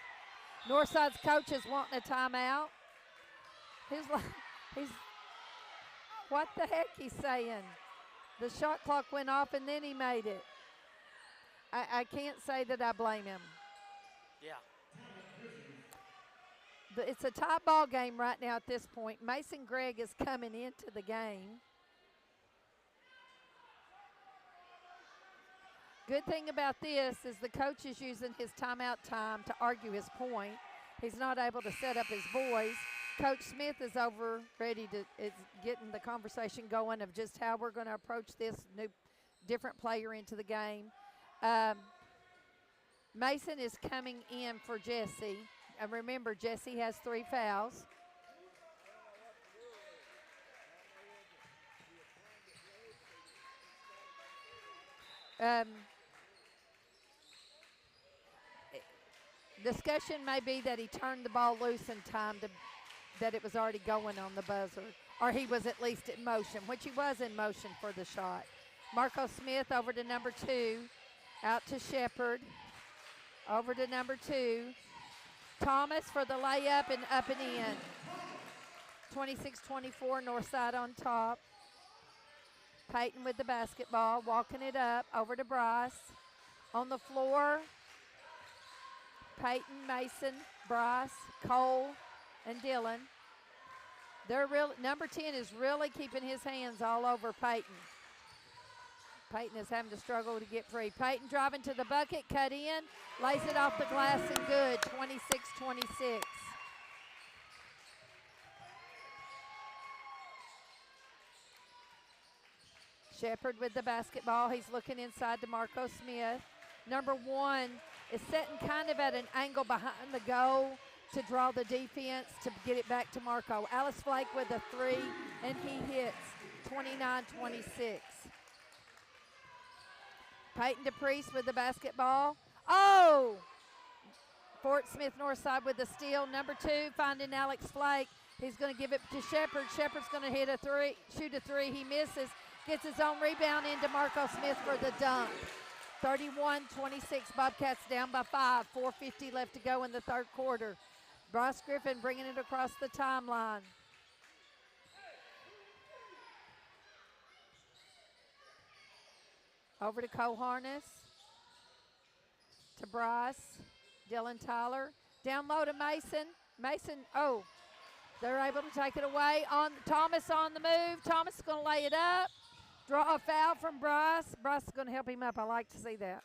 Northside's coach is wanting a timeout. What the heck he's saying? The shot clock went off and then he made it. I can't say that I blame him. Yeah. It's a tie ball game right now at this point. Mason Gregg is coming into the game. Good thing about this is the coach is using his timeout time to argue his point. He's not able to set up his boys. Coach Smith is over, is getting the conversation going of just how we're going to approach this new, different player into the game. Mason is coming in for Jesse. And remember, Jesse has 3 fouls. Discussion may be that he turned the ball loose in time that it was already going on the buzzer, or he was at least in motion, which he was in motion for the shot. Marco Smith over to number 2, out to Shepard, over to number 2. Thomas for the layup and up and in. 26-24, Northside on top. Peyton with the basketball, walking it up, over to Bryce. On the floor, Peyton, Mason, Bryce, Cole, and Dylan. Number 10 is really keeping his hands all over Peyton. Peyton is having to struggle to get free. Peyton driving to the bucket, cut in, lays it off the glass and good, 26-26. Shepard with the basketball. He's looking inside to Marco Smith. Number 1 is sitting kind of at an angle behind the goal to draw the defense to get it back to Marco. Alice Flake with a 3, and he hits 29-26. Peyton DePriest with the basketball. Oh! Fort Smith Northside with the steal. Number 2 finding Alex Flake. He's going to give it to Shepard. Shepard's going to shoot a 3. He misses. Gets his own rebound into Marco Smith for the dunk. 31-26. Bobcats down by 5. 4:50 left to go in the third quarter. Bryce Griffin bringing it across the timeline. Over to Coharness. To Bryce. Dylan Tyler. Down low to Mason. Mason, they're able to take it away. Thomas on the move. Thomas is going to lay it up. Draw a foul from Bryce. Bryce is going to help him up. I like to see that.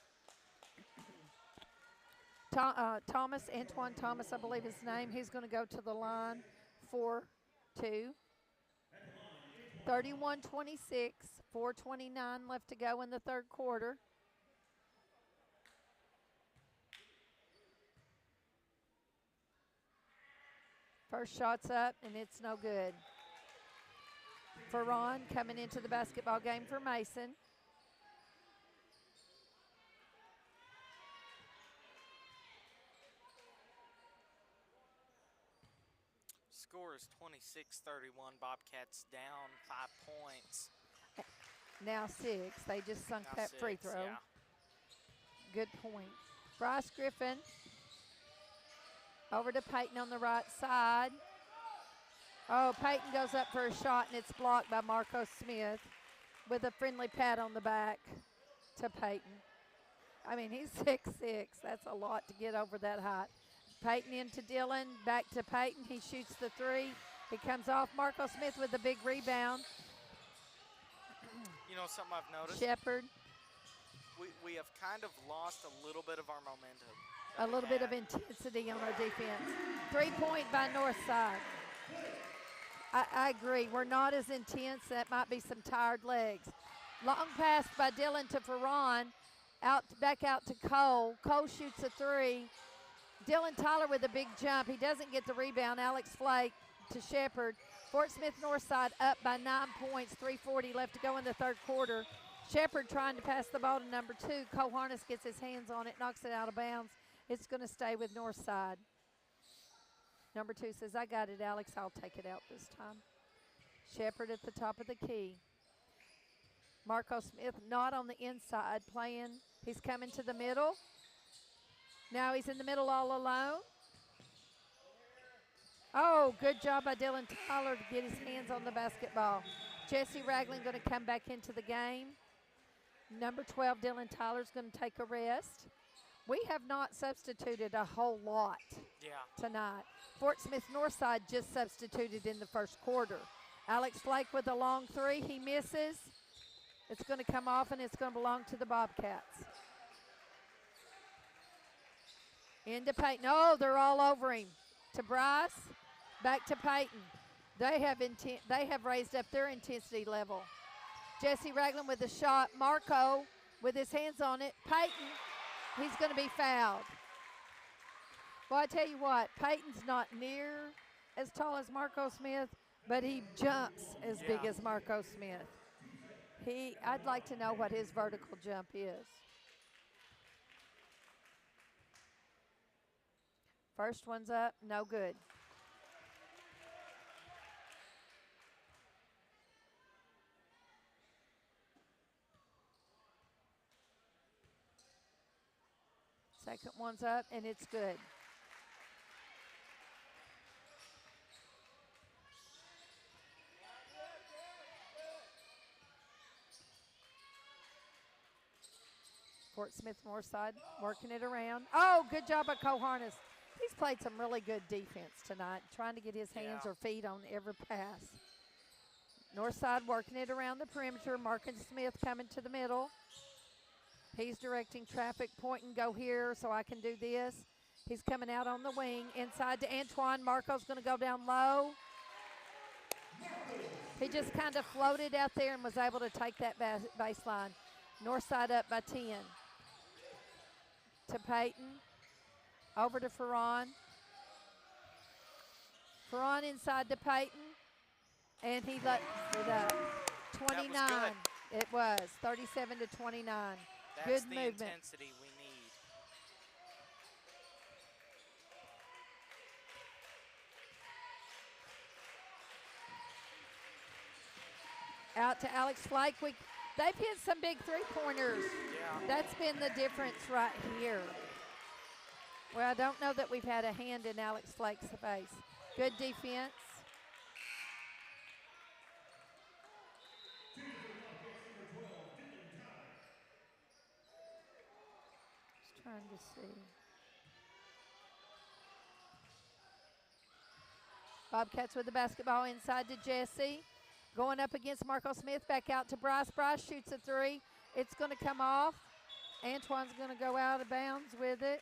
Antoine Thomas, I believe his name. He's going to go to the line for 2. 31-26. 4:29 left to go in the third quarter. First shot's up, and it's no good. Ferron coming into the basketball game for Mason. Score is 26-31. Bobcats down 5 points. Now 6. They just sunk that free throw. Yeah. Good point. Bryce Griffin over to Peyton on the right side. Oh, Peyton goes up for a shot, and it's blocked by Marco Smith with a friendly pat on the back to Peyton. I mean, he's 6'6". That's a lot to get over that height. Peyton into Dylan, back to Peyton. He shoots the 3. He comes off. Marco Smith with a big rebound. You know something I've noticed? Shepard. We have kind of lost a little bit of our momentum. A little bit of intensity on our defense. 3-point by Northside. I agree. We're not as intense. That might be some tired legs. Long pass by Dylan to Ferron. Back out to Cole. Cole shoots a 3. Dylan Tyler with a big jump. He doesn't get the rebound. Alex Flake to Shepard. Fort Smith Northside up by 9 points. 3:40 left to go in the third quarter. Shepard trying to pass the ball to number 2. Cole Harness gets his hands on it, knocks it out of bounds. It's going to stay with Northside. Number 2 says, I got it, Alex. I'll take it out this time. Shepard at the top of the key. Marco Smith not on the inside playing. He's coming to the middle. Now he's in the middle all alone. Oh, good job by Dylan Tyler to get his hands on the basketball. Jesse Ragland going to come back into the game. Number 12, Dylan Tyler's going to take a rest. We have not substituted a whole lot tonight. Fort Smith Northside just substituted in the first quarter. Alex Flake with a long 3. He misses. It's going to come off, and it's going to belong to the Bobcats. Into Peyton. Oh, they're all over him. To Bryce. Back to Peyton. They have raised up their intensity level. Jesse Ragland with the shot. Marco with his hands on it. Peyton, he's going to be fouled. Well, I tell you what, Peyton's not near as tall as Marco Smith, but he jumps as big as Marco Smith. I'd like to know what his vertical jump is. First one's up, no good. Second one's up, and it's good. Fort Smith Northside working it around. Oh, good job by Cole Harness. He's played some really good defense tonight, trying to get his hands Yeah. or feet on every pass. Northside working it around the perimeter. Marcus Smith coming to the middle. He's directing traffic, point and go here so I can do this. He's coming out on the wing, inside to Antoine. Marco's going to go down low. He just kind of floated out there and was able to take that baseline. Northside up by 10. To Peyton. Over to Ferron. Ferron inside to Peyton. And he lets it up. 29. It was 37 to 29. That's Good the movement. intensity we need. Out to Alex Flake. They've hit some big three-pointers. Yeah. That's been the difference right here. Well, I don't know that we've had a hand in Alex Flake's face. Good defense. Just trying to see. Bobcats with the basketball inside to Jesse. Going up against Marco Smith, back out to Bryce. Bryce shoots a three. It's going to come off. Antoine's going to go out of bounds with it.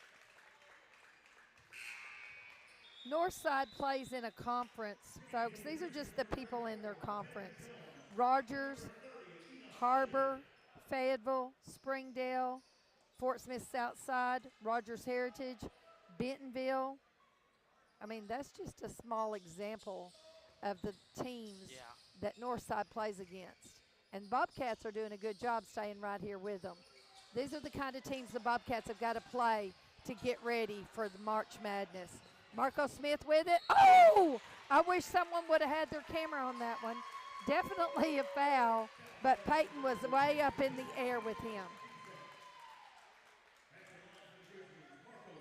Northside plays in a conference, folks. These are just the people in their conference. Rogers, Harbor, Fayetteville, Springdale, Fort Smith Southside, Rogers Heritage, Bentonville. I mean, that's just a small example of the teams that Northside plays against. And Bobcats are doing a good job staying right here with them. These are the kind of teams the Bobcats have got to play to get ready for the March Madness. Marco Smith with it. Oh! I wish someone would have had their camera on that one. Definitely a foul, but Peyton was way up in the air with him.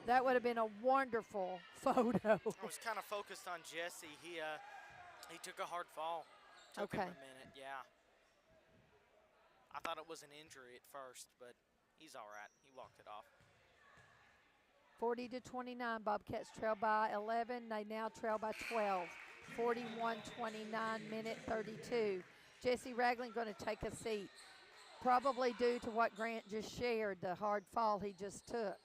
That would have been a wonderful photo. I was kind of focused on Jesse. He took a hard fall. Took him a minute, yeah. I thought it was an injury at first, but he's all right. He walked it off. 40 to 29, Bobcats trail by 11. They now trail by 12. 41-29, minute 32. Jesse Ragland going to take a seat, probably due to what Grant just shared, the hard fall he just took.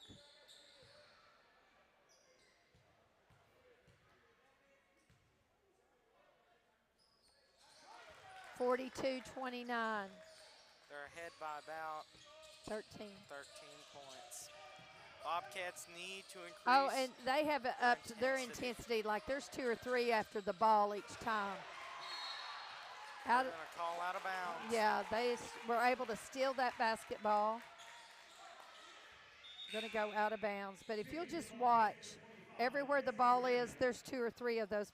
(42-29). They're ahead by about 13 points. Bobcats need to increase. Oh, and they have upped their intensity. Like there's 2 or 3 after the ball each time. They're going to call out of bounds. Yeah, they were able to steal that basketball. Going to go out of bounds. But if you'll just watch, everywhere the ball is, there's 2 or 3 of those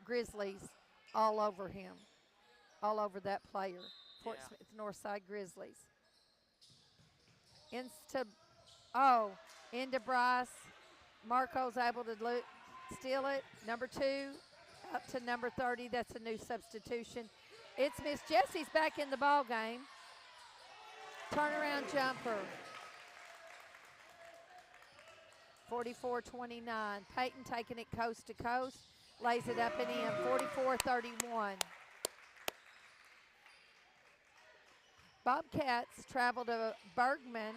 Grizzlies all over him, all over that player. Fort Smith Northside Grizzlies. Into Bryce. Marco's able to steal it. Number 2 up to number 30. That's a new substitution. It's Miss Jessie's back in the ball game. Turnaround jumper. 44-29. Peyton taking it coast to coast. Lays it up and in. 44-31. Bobcats travel to Bergman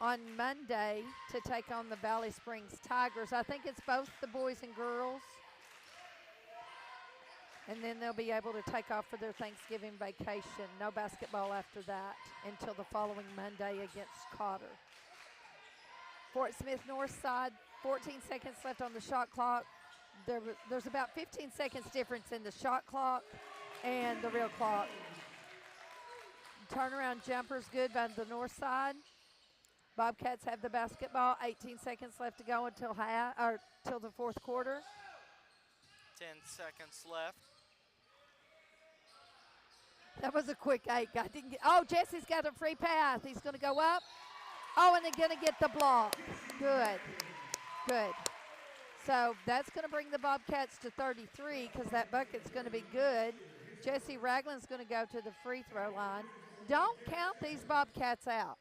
on Monday to take on the Valley Springs Tigers. I think it's both the boys and girls. And then they'll be able to take off for their Thanksgiving vacation. No basketball after that until the following Monday against Cotter. Fort Smith Northside, 14 seconds left on the shot clock. There's about 15 seconds difference in the shot clock and the real clock. Turnaround jumper's good by the north side. Bobcats have the basketball. 18 seconds left to go until till the fourth quarter. 10 seconds left. That was a quick 8. Jesse's got a free pass. He's going to go up. Oh, and they're going to get the block. Good. So that's going to bring the Bobcats to 33 because that bucket's going to be good. Jesse Ragland's going to go to the free throw line. Don't count these Bobcats out.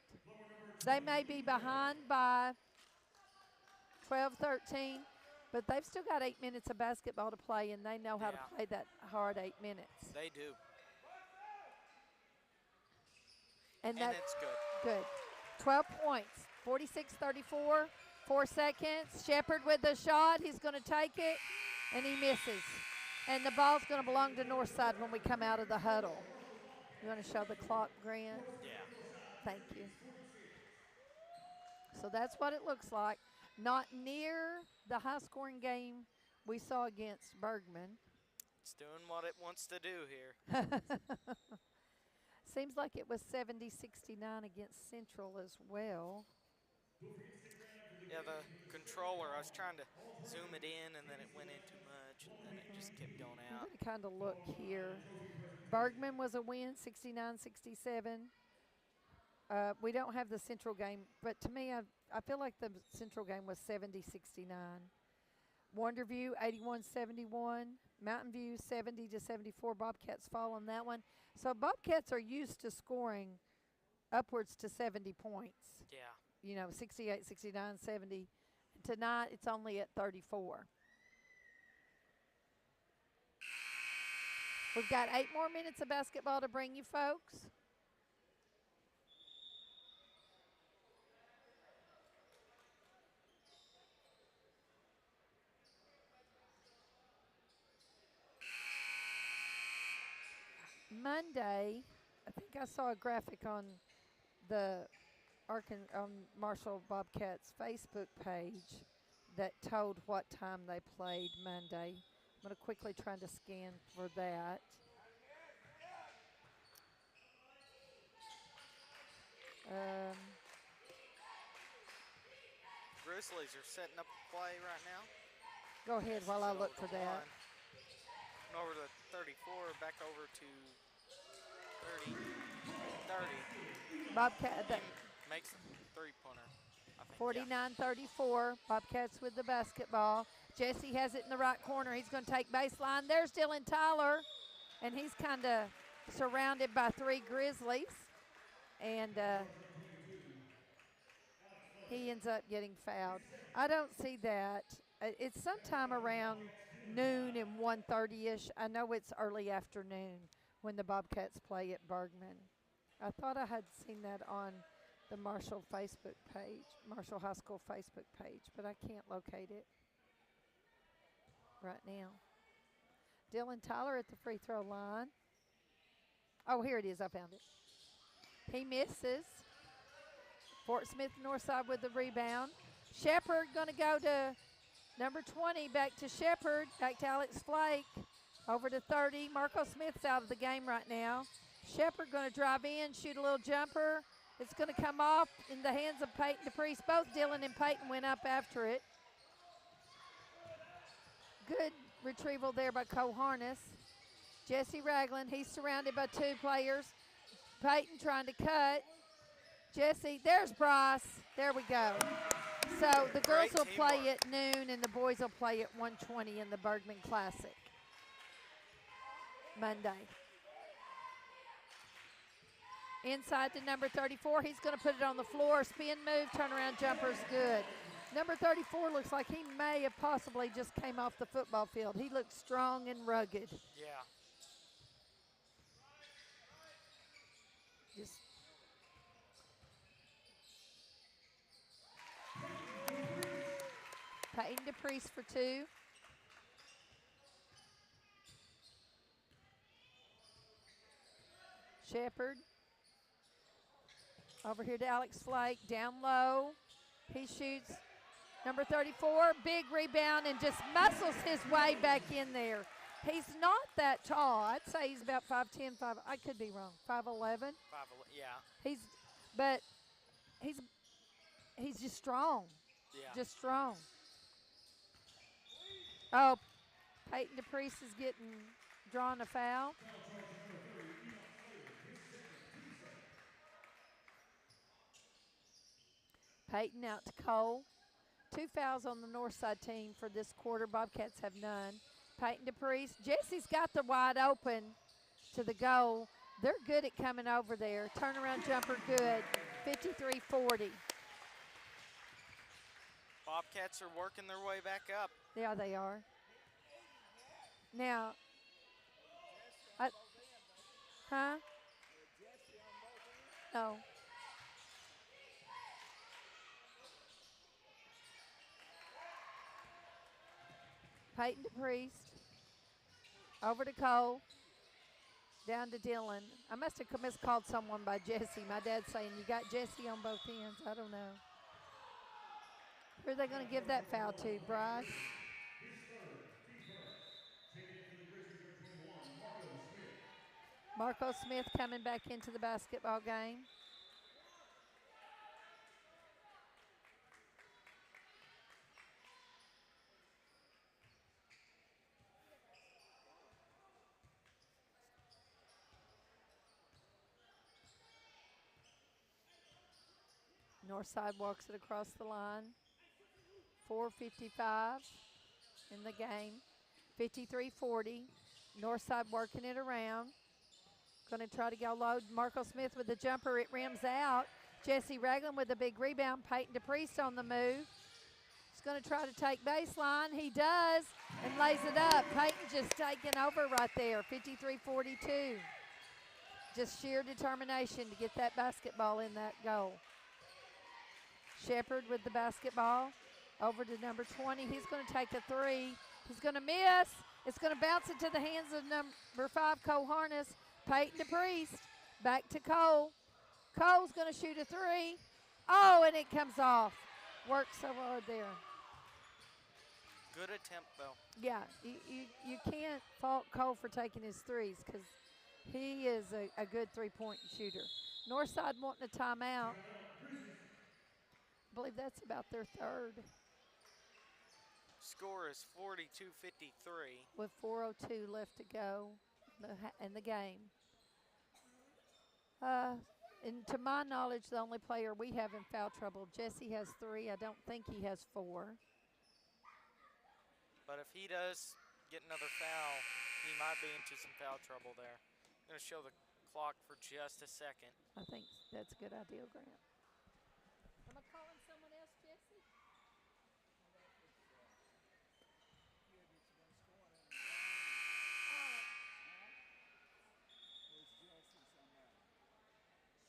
They may be behind by 12-13. But they've still got 8 minutes of basketball to play, and they know how to play that hard 8 minutes. They do. And it's good. Good. 12 points, 46-34, 4 seconds. Shepard with the shot. He's going to take it, and he misses. And the ball's going to belong to Northside when we come out of the huddle. You want to show the clock, Grant? Yeah. Thank you. So that's what it looks like. Not near the high-scoring game we saw against Bergman. It's doing what it wants to do here. Seems like it was 70-69 against Central as well. Yeah, the controller, I was trying to zoom it in, and then it went in too much, and then it just kept going out. I'm going to kind of look here. Bergman was a win, 69-67. We don't have the Central game, but to me, I feel like the Central game was 70-69. Wonderview, 81-71. Mountain View, 70-74. Bobcats fall on that one. So Bobcats are used to scoring upwards to 70 points. Yeah. You know, 68, 69, 70. Tonight, it's only at 34. We've got 8 more minutes of basketball to bring you folks. Monday, I think I saw a graphic on the Marshall Bobcats Facebook page that told what time they played Monday. I'm going to quickly try to scan for that. Grizzlies are setting up a play right now. Go ahead while I look for that. Over to 34, back over to 30. Bobcat Makes a three-pointer, I think. 49-34. Bobcats with the basketball. Jesse has it in the right corner. He's going to take baseline. There's Dylan Tyler, and he's kind of surrounded by 3 Grizzlies. And he ends up getting fouled. I don't see that. It's sometime around noon and 1:30-ish. I know it's early afternoon when the Bobcats play at Bergman. I thought I had seen that on the Marshall Facebook page, Marshall High School Facebook page, but I can't locate it right now. Dylan Tyler at the free throw line. Oh, here it is. I found it. He misses. Fort Smith Northside with the rebound. Shepard going to go to number 20, back to Shepard, back to Alex Flake, over to 30. Marco Smith's out of the game right now. Shepard going to drive in, shoot a little jumper. It's going to come off in the hands of Peyton DePriest. Both Dylan and Peyton went up after it. Good retrieval there by Cole Harness. Jesse Ragland, he's surrounded by 2 players. Peyton trying to cut. Jesse, there's Bryce. There we go. So the girls will play at noon and the boys will play at 1:20 in the Bergman Classic Monday. Inside to number 34. He's going to put it on the floor. Spin move, turnaround jumper's good. Number 34 looks like he may have possibly just came off the football field. He looks strong and rugged. Yeah. Just Peyton DePriest for 2. Shepard. Over here to Alex Flake, down low. He shoots. Number 34, big rebound and just muscles his way back in there. He's not that tall. I'd say he's about 5'10", I could be wrong, 5'11". Yeah. But he's just strong. Yeah. Just strong. Oh, Peyton DePriest is drawn a foul. Peyton out to Cole. 2 fouls on the Northside team for this quarter. Bobcats have none. Peyton DePriest. Jesse's got the wide open to the goal. They're good at coming over there. Turnaround jumper good. 53-40. Bobcats are working their way back up. Yeah, they are. Now, huh? No. Peyton DePriest. Over to Cole. Down to Dylan. I must have miscalled someone by Jesse. My dad's saying you got Jesse on both ends. I don't know. Who are they going to give that foul to, Bryce? Marco Smith coming back into the basketball game. Northside walks it across the line. 4:55 in the game. 53-40. Northside working it around. Going to try to go low. Marco Smith with the jumper. It rims out. Jesse Ragland with a big rebound. Peyton DePriest on the move. He's going to try to take baseline. He does and lays it up. Peyton just taking over right there. 53-42. Just sheer determination to get that basketball in that goal. Shepard with the basketball. Over to number 20. He's going to take the three. He's going to miss. It's going to bounce into the hands of number 5, Cole Harness. Peyton DePriest. Back to Cole. Cole's going to shoot a three. Oh, and it comes off. Worked so hard there. Good attempt, though. Yeah, you can't fault Cole for taking his threes because he is a good three-point shooter. Northside wanting a timeout. I believe that's about their third. Score is 42-53. With 4:02 left to go in the game. And to my knowledge, the only player we have in foul trouble, Jesse has 3. I don't think he has 4. But if he does get another foul, he might be into some foul trouble there. I'm going to show the clock for just a second. I think that's a good idea, Grant. Am I calling someone else, Jesse?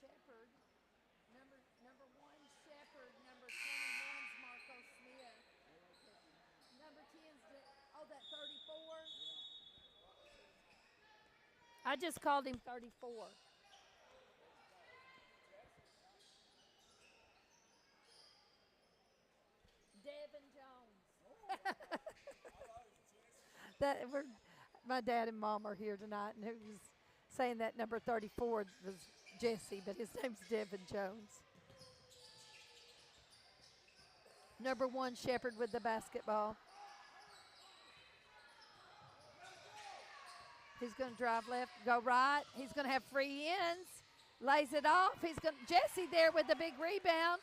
Shepard, number 1, Shepard, number 21's Marco Smith. Number 10's, that 34? I just called him 34. Devin Jones. My dad and mom are here tonight, and who was saying that number 34 was Jesse, but his name's Devin Jones. Number 1, Shepard with the basketball. He's going to drive left, go right. He's going to have free ends. Lays it off. Jesse there with the big rebound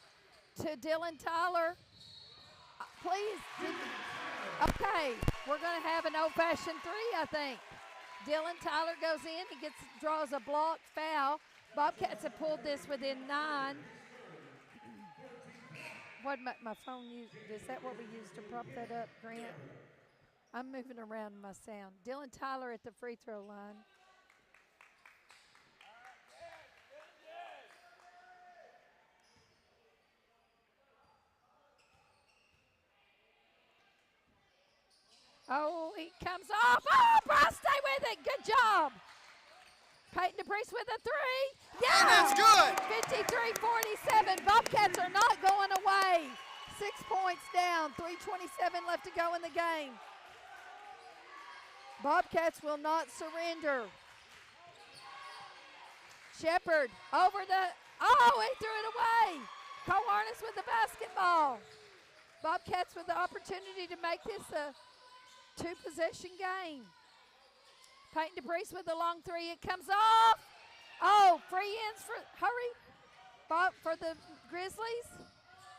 to Dylan Tyler. Please. Okay, we're going to have an old-fashioned 3, I think. Dylan Tyler goes in. He draws a blocked foul. Bobcats have pulled this within 9. What my phone use? Is that what we use to prop that up, Grant? I'm moving around my sound. Dylan Tyler at the free throw line. Oh, he comes off. Oh, Bryce, stay with it. Good job. Peyton DePriest with a 3. Yeah! And that's good. 53-47. Bobcats are not going away. 6 points down. 3:27 left to go in the game. Bobcats will not surrender. Shepard over he threw it away. Cole Harness with the basketball. Bobcats with the opportunity to make this a 2-possession game. Peyton DePriest with the long 3. It comes off. Oh, free ends for the Grizzlies.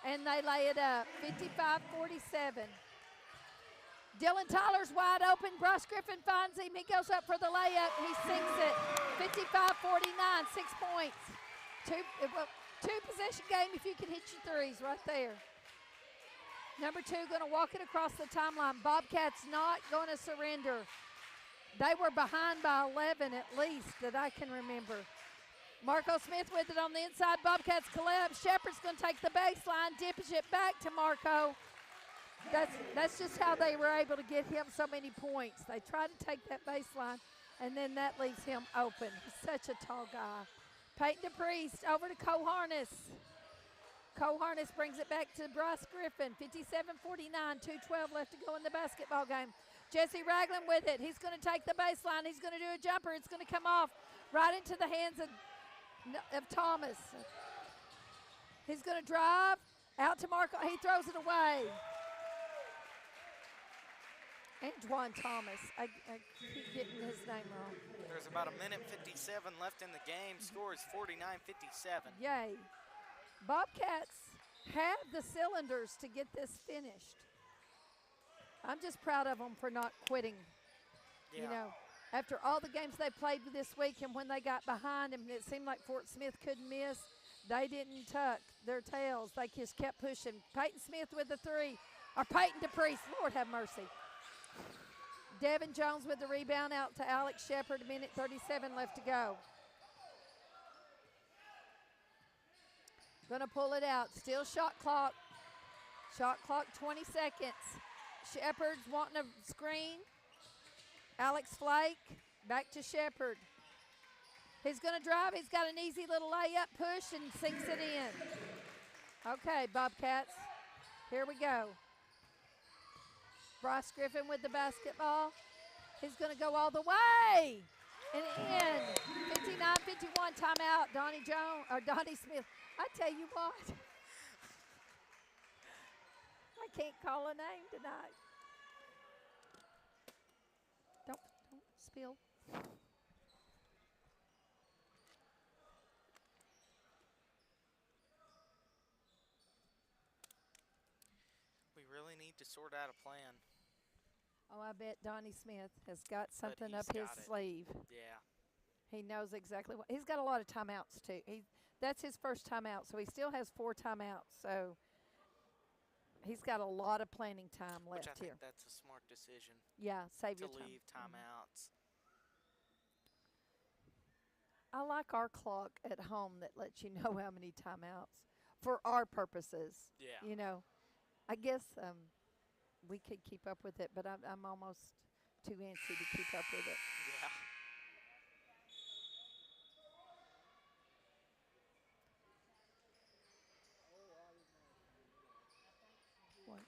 And they lay it up. 55-47. Dylan Tyler's wide open. Bryce Griffin finds him. He goes up for the layup. He sinks it. 55-49, 6 points. Two-possession game if you can hit your threes right there. Number 2 going to walk it across the timeline. Bobcats not going to surrender. They were behind by 11 at least that I can remember. Marco Smith with it on the inside. Bobcats collapse. Shepard's going to take the baseline, dips it back to Marco. That's just how they were able to get him so many points. They tried to take that baseline, and then that leaves him open. He's such a tall guy. Peyton DePriest over to Coharness. Coharness brings it back to Bryce Griffin. 57-49, 2:12 left to go in the basketball game. Jesse Ragland with it. He's going to take the baseline. He's going to do a jumper. It's going to come off right into the hands of Thomas. He's going to drive out to Marco. He throws it away. Antoine Thomas. I keep getting his name wrong. There's about 1:57 left in the game. Score is 49-57. Yay. Bobcats have the cylinders to get this finished. I'm just proud of them for not quitting. Yeah. You know, after all the games they played this week and when they got behind and it seemed like Fort Smith couldn't miss, they didn't tuck their tails. They just kept pushing. Peyton Smith with the 3. Or Peyton DePriest. Lord have mercy. Devin Jones with the rebound out to Alex Shepard. 1:37 left to go. Going to pull it out. Still shot clock. Shot clock 20 seconds. Shepard's wanting a screen. Alex Flake back to Shepard. He's going to drive. He's got an easy little layup push and sinks it in. Okay, Bobcats. Here we go. Bryce Griffin with the basketball. He's going to go all the way and in. 59-51 timeout. Donnie Smith. I tell you what, I can't call a name tonight. Don't spill. We really need to sort out a plan. Oh, I bet Donnie Smith has got something up he's his got it. sleeve. Yeah. He knows exactly what. He's got a lot of timeouts, too. That's his first timeout, so he still has 4 timeouts. So he's got a lot of planning time left Which I here. think that's a smart decision. Yeah, save to your time. leave timeouts. I like our clock at home that lets you know how many timeouts for our purposes. Yeah. You know, I guess we could keep up with it, but I'm almost too antsy to keep up with it. Yeah. What?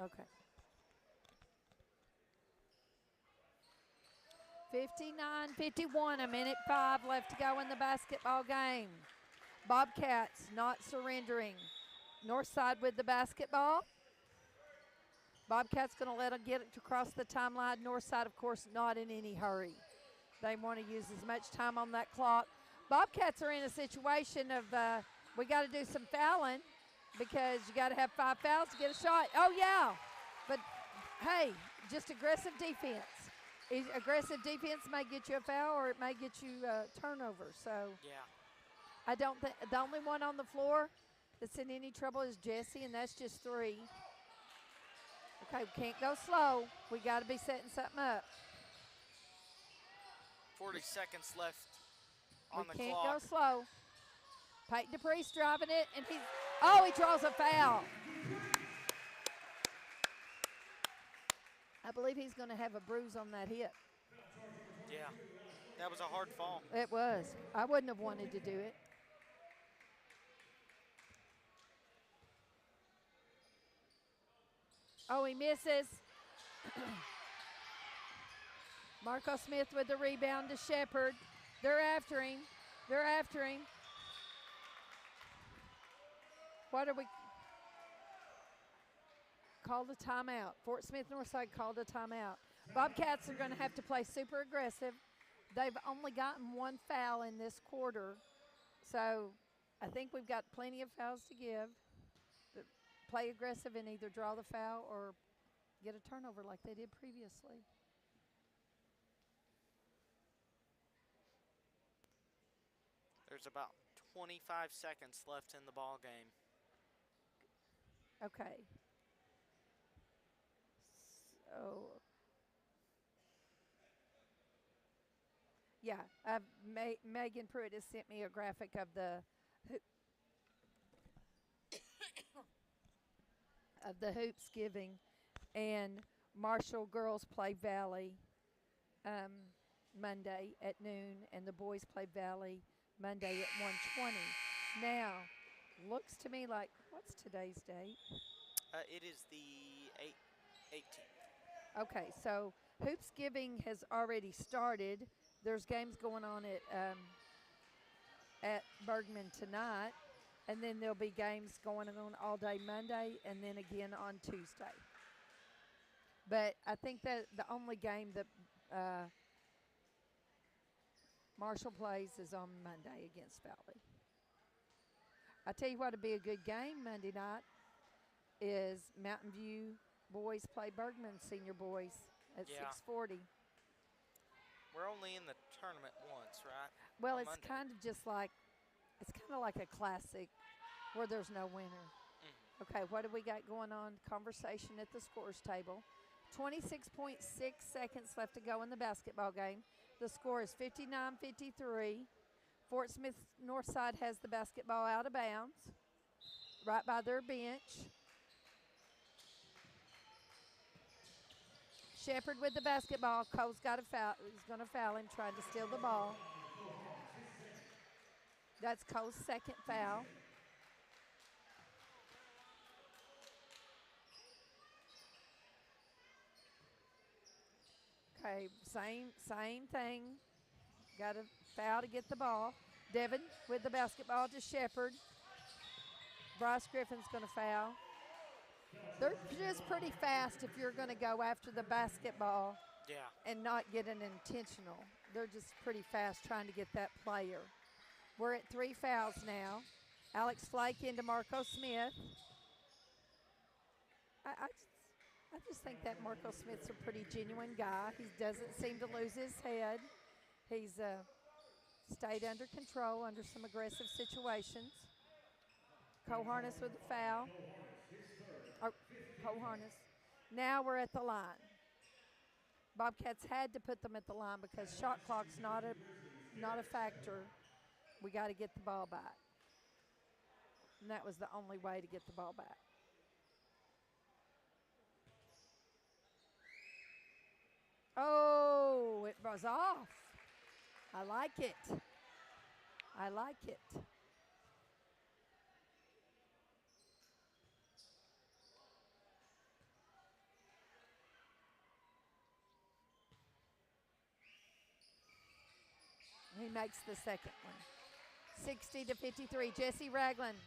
Okay. 59-51, 1:05 left to go in the basketball game. Bobcats not surrendering. Northside with the basketball. Bobcats going to let them get it across the timeline. Northside, of course, not in any hurry. They want to use as much time on that clock. Bobcats are in a situation of we got to do some fouling because you got to have 5 fouls to get a shot. Oh, yeah. But, hey, just aggressive defense. Aggressive defense may get you a foul or it may get you a turnover. So, Yeah. I don't think the only one on the floor that's in any trouble is Jesse, and that's just 3. Okay, we can't go slow. We got to be setting something up. 40 seconds left on the We can't clock. go slow. Peyton DePriest driving it, and he draws a foul. I believe he's going to have a bruise on that hip. Yeah. That was a hard fall. It was. I wouldn't have wanted to do it. Oh, he misses. Marco Smith with the rebound to Shepard. They're after him. They're after him. What are we? Called a timeout. Fort Smith Northside called a timeout. Bobcats are going to have to play super aggressive. They've only gotten 1 foul in this quarter. So I think we've got plenty of fouls to give. Play aggressive and either draw the foul or get a turnover like they did previously. There's about 25 seconds left in the ball game. Okay. So, yeah, Megan Pruitt has sent me a graphic of the hoops giving, and Marshall girls play Valley Monday at noon, and the boys play Valley Monday at 1:20. Now, looks to me like, what's today's date? It is the 18th. Okay, so hoops giving has already started. There's games going on at Bergman tonight, and then there'll be games going on all day Monday and then again on Tuesday. But I think that the only game that Marshall plays is on Monday against Valley. I tell you what would be a good game Monday night is Mountain View boys play Bergman senior boys at 6:40. We're only in the tournament once, right? Well, on it's Monday. kind of just like a classic where there's no winner. Mm-hmm. Okay, what do we got going on? Conversation at the scores table. 26.6 seconds left to go in the basketball game. The score is 59-53. Fort Smith Northside has the basketball out of bounds, right by their bench. Shepard with the basketball. Cole's got a foul. He's going to foul him, trying to steal the ball. That's Cole's second foul. Okay, same thing. Got a foul to get the ball. Devin with the basketball to Shepard. Bryce Griffin's going to foul. They're just pretty fast if you're going to go after the basketball and not get an intentional. They're just pretty fast trying to get that player. We're at 3 fouls now. Alex Flake into Marco Smith. I just think that Marco Smith's a pretty genuine guy. He doesn't seem to lose his head. He's stayed under control under some aggressive situations. Coharness with the foul. Coharness. Now we're at the line. Bobcats had to put them at the line because shot clock's not a factor. We got to get the ball back. And that was the only way to get the ball back. Oh, it was off. I like it. I like it. He makes the second one. 60-53. Jesse Ragland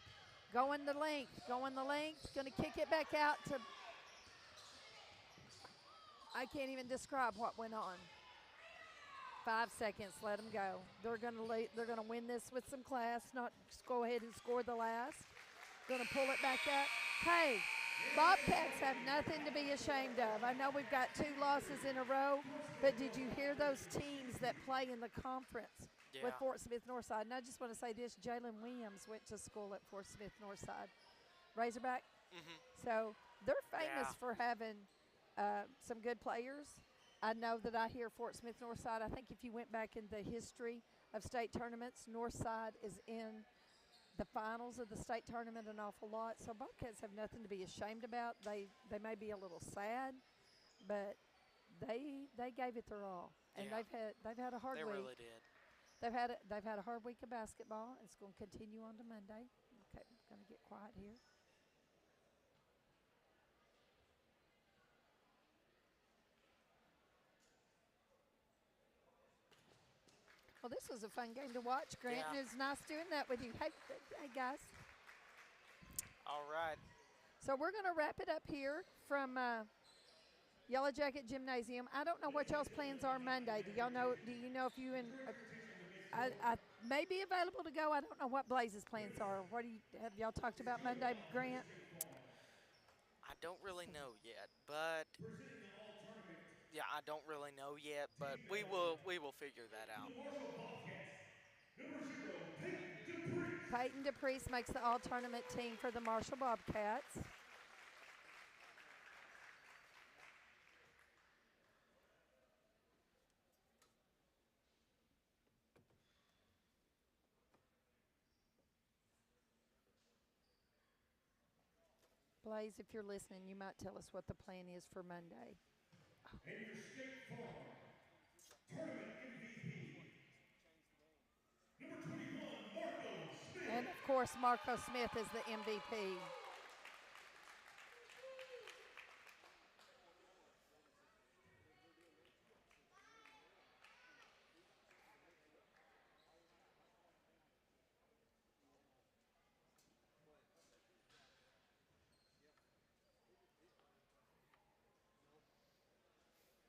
going the length. Going to kick it back out to. I can't even describe what went on. 5 seconds. Let them go. They're gonna win this with some class. Not go ahead and score the last. Going to pull it back up. Hey, Bobcats have nothing to be ashamed of. I know we've got 2 losses in a row, but did you hear those teams that play in the conference with Fort Smith Northside? And I just want to say this, Jalen Williams went to school at Fort Smith Northside. Razorback. Mm-hmm. So they're famous for having some good players. I know that I hear Fort Smith Northside. I think if you went back in the history of state tournaments, Northside is in the finals of the state tournament an awful lot. So Bobcats have nothing to be ashamed about. They may be a little sad, but they gave it their all, and they've had a hard week. They really did. They've had a hard week of basketball. It's going to continue on to Monday. Okay, I'm going to get quiet here. Well, this was a fun game to watch, Grant, and it's nice doing that with you. Hey, guys. All right. So we're going to wrap it up here from Yellow Jacket Gymnasium. I don't know what y'all's plans are Monday. Do y'all know? Do you know if you and I may be available to go? I don't know what Blaze's plans are. What have y'all talked about Monday, Grant? I don't really know yet, but Presenting the all-tournament yeah, I don't really know yet, but we will figure that to out. the Marshall Bobcats, number 0, Peyton DePriest. Peyton DePriest makes the all-tournament team for the Marshall Bobcats. Blaze, if you're listening, you might tell us what the plan is for Monday. And your State Farm Tournament MVP, number 21, Marco Smith. And, of course, Marco Smith is the MVP.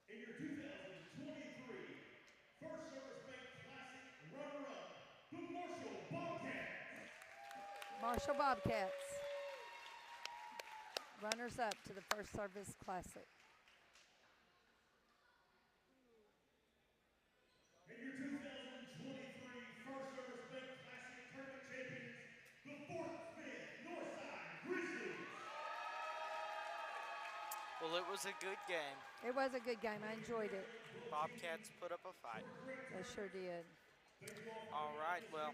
In your 2023 First Service Bank Classic runner-up, the Marshall Bobcats. Marshall Bobcats, runners-up to the First Service Classic. And your 2023 First Service Bank Classic Tournament champions, the Fort Northside Grizzlies. Well, it was a good game. It was a good game. I enjoyed it. Bobcats put up a fight. They sure did. All right, well,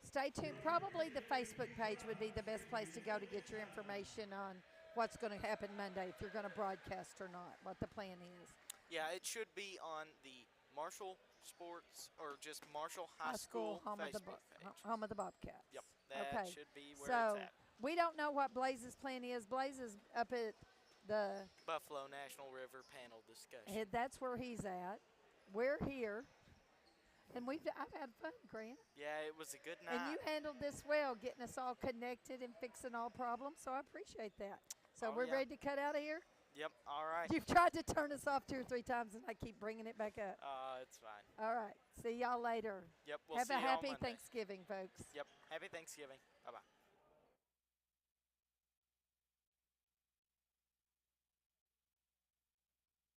Stay tuned. Probably the Facebook page would be the best place to go to get your information on what's going to happen Monday, if you're going to broadcast or not, what the plan is. yeah, it should be on the Marshall Sports or just Marshall High School Facebook page. Home of the Bobcats. Yep, that should be where so it's at. we don't know what Blaze's plan is. Blaze is up at the Buffalo National River panel discussion. that's where he's at. We're here, and I've had fun, Grant. Yeah, it was a good night. And you handled this well, getting us all connected and fixing all problems. So I appreciate that. So we're ready to cut out of here. Yep, all right. You've tried to turn us off 2 or 3 times, and I keep bringing it back up. It's fine. All right. See y'all later. Yep, we'll Have see a y'all happy Monday. Thanksgiving, folks. Yep, happy Thanksgiving. Bye-bye.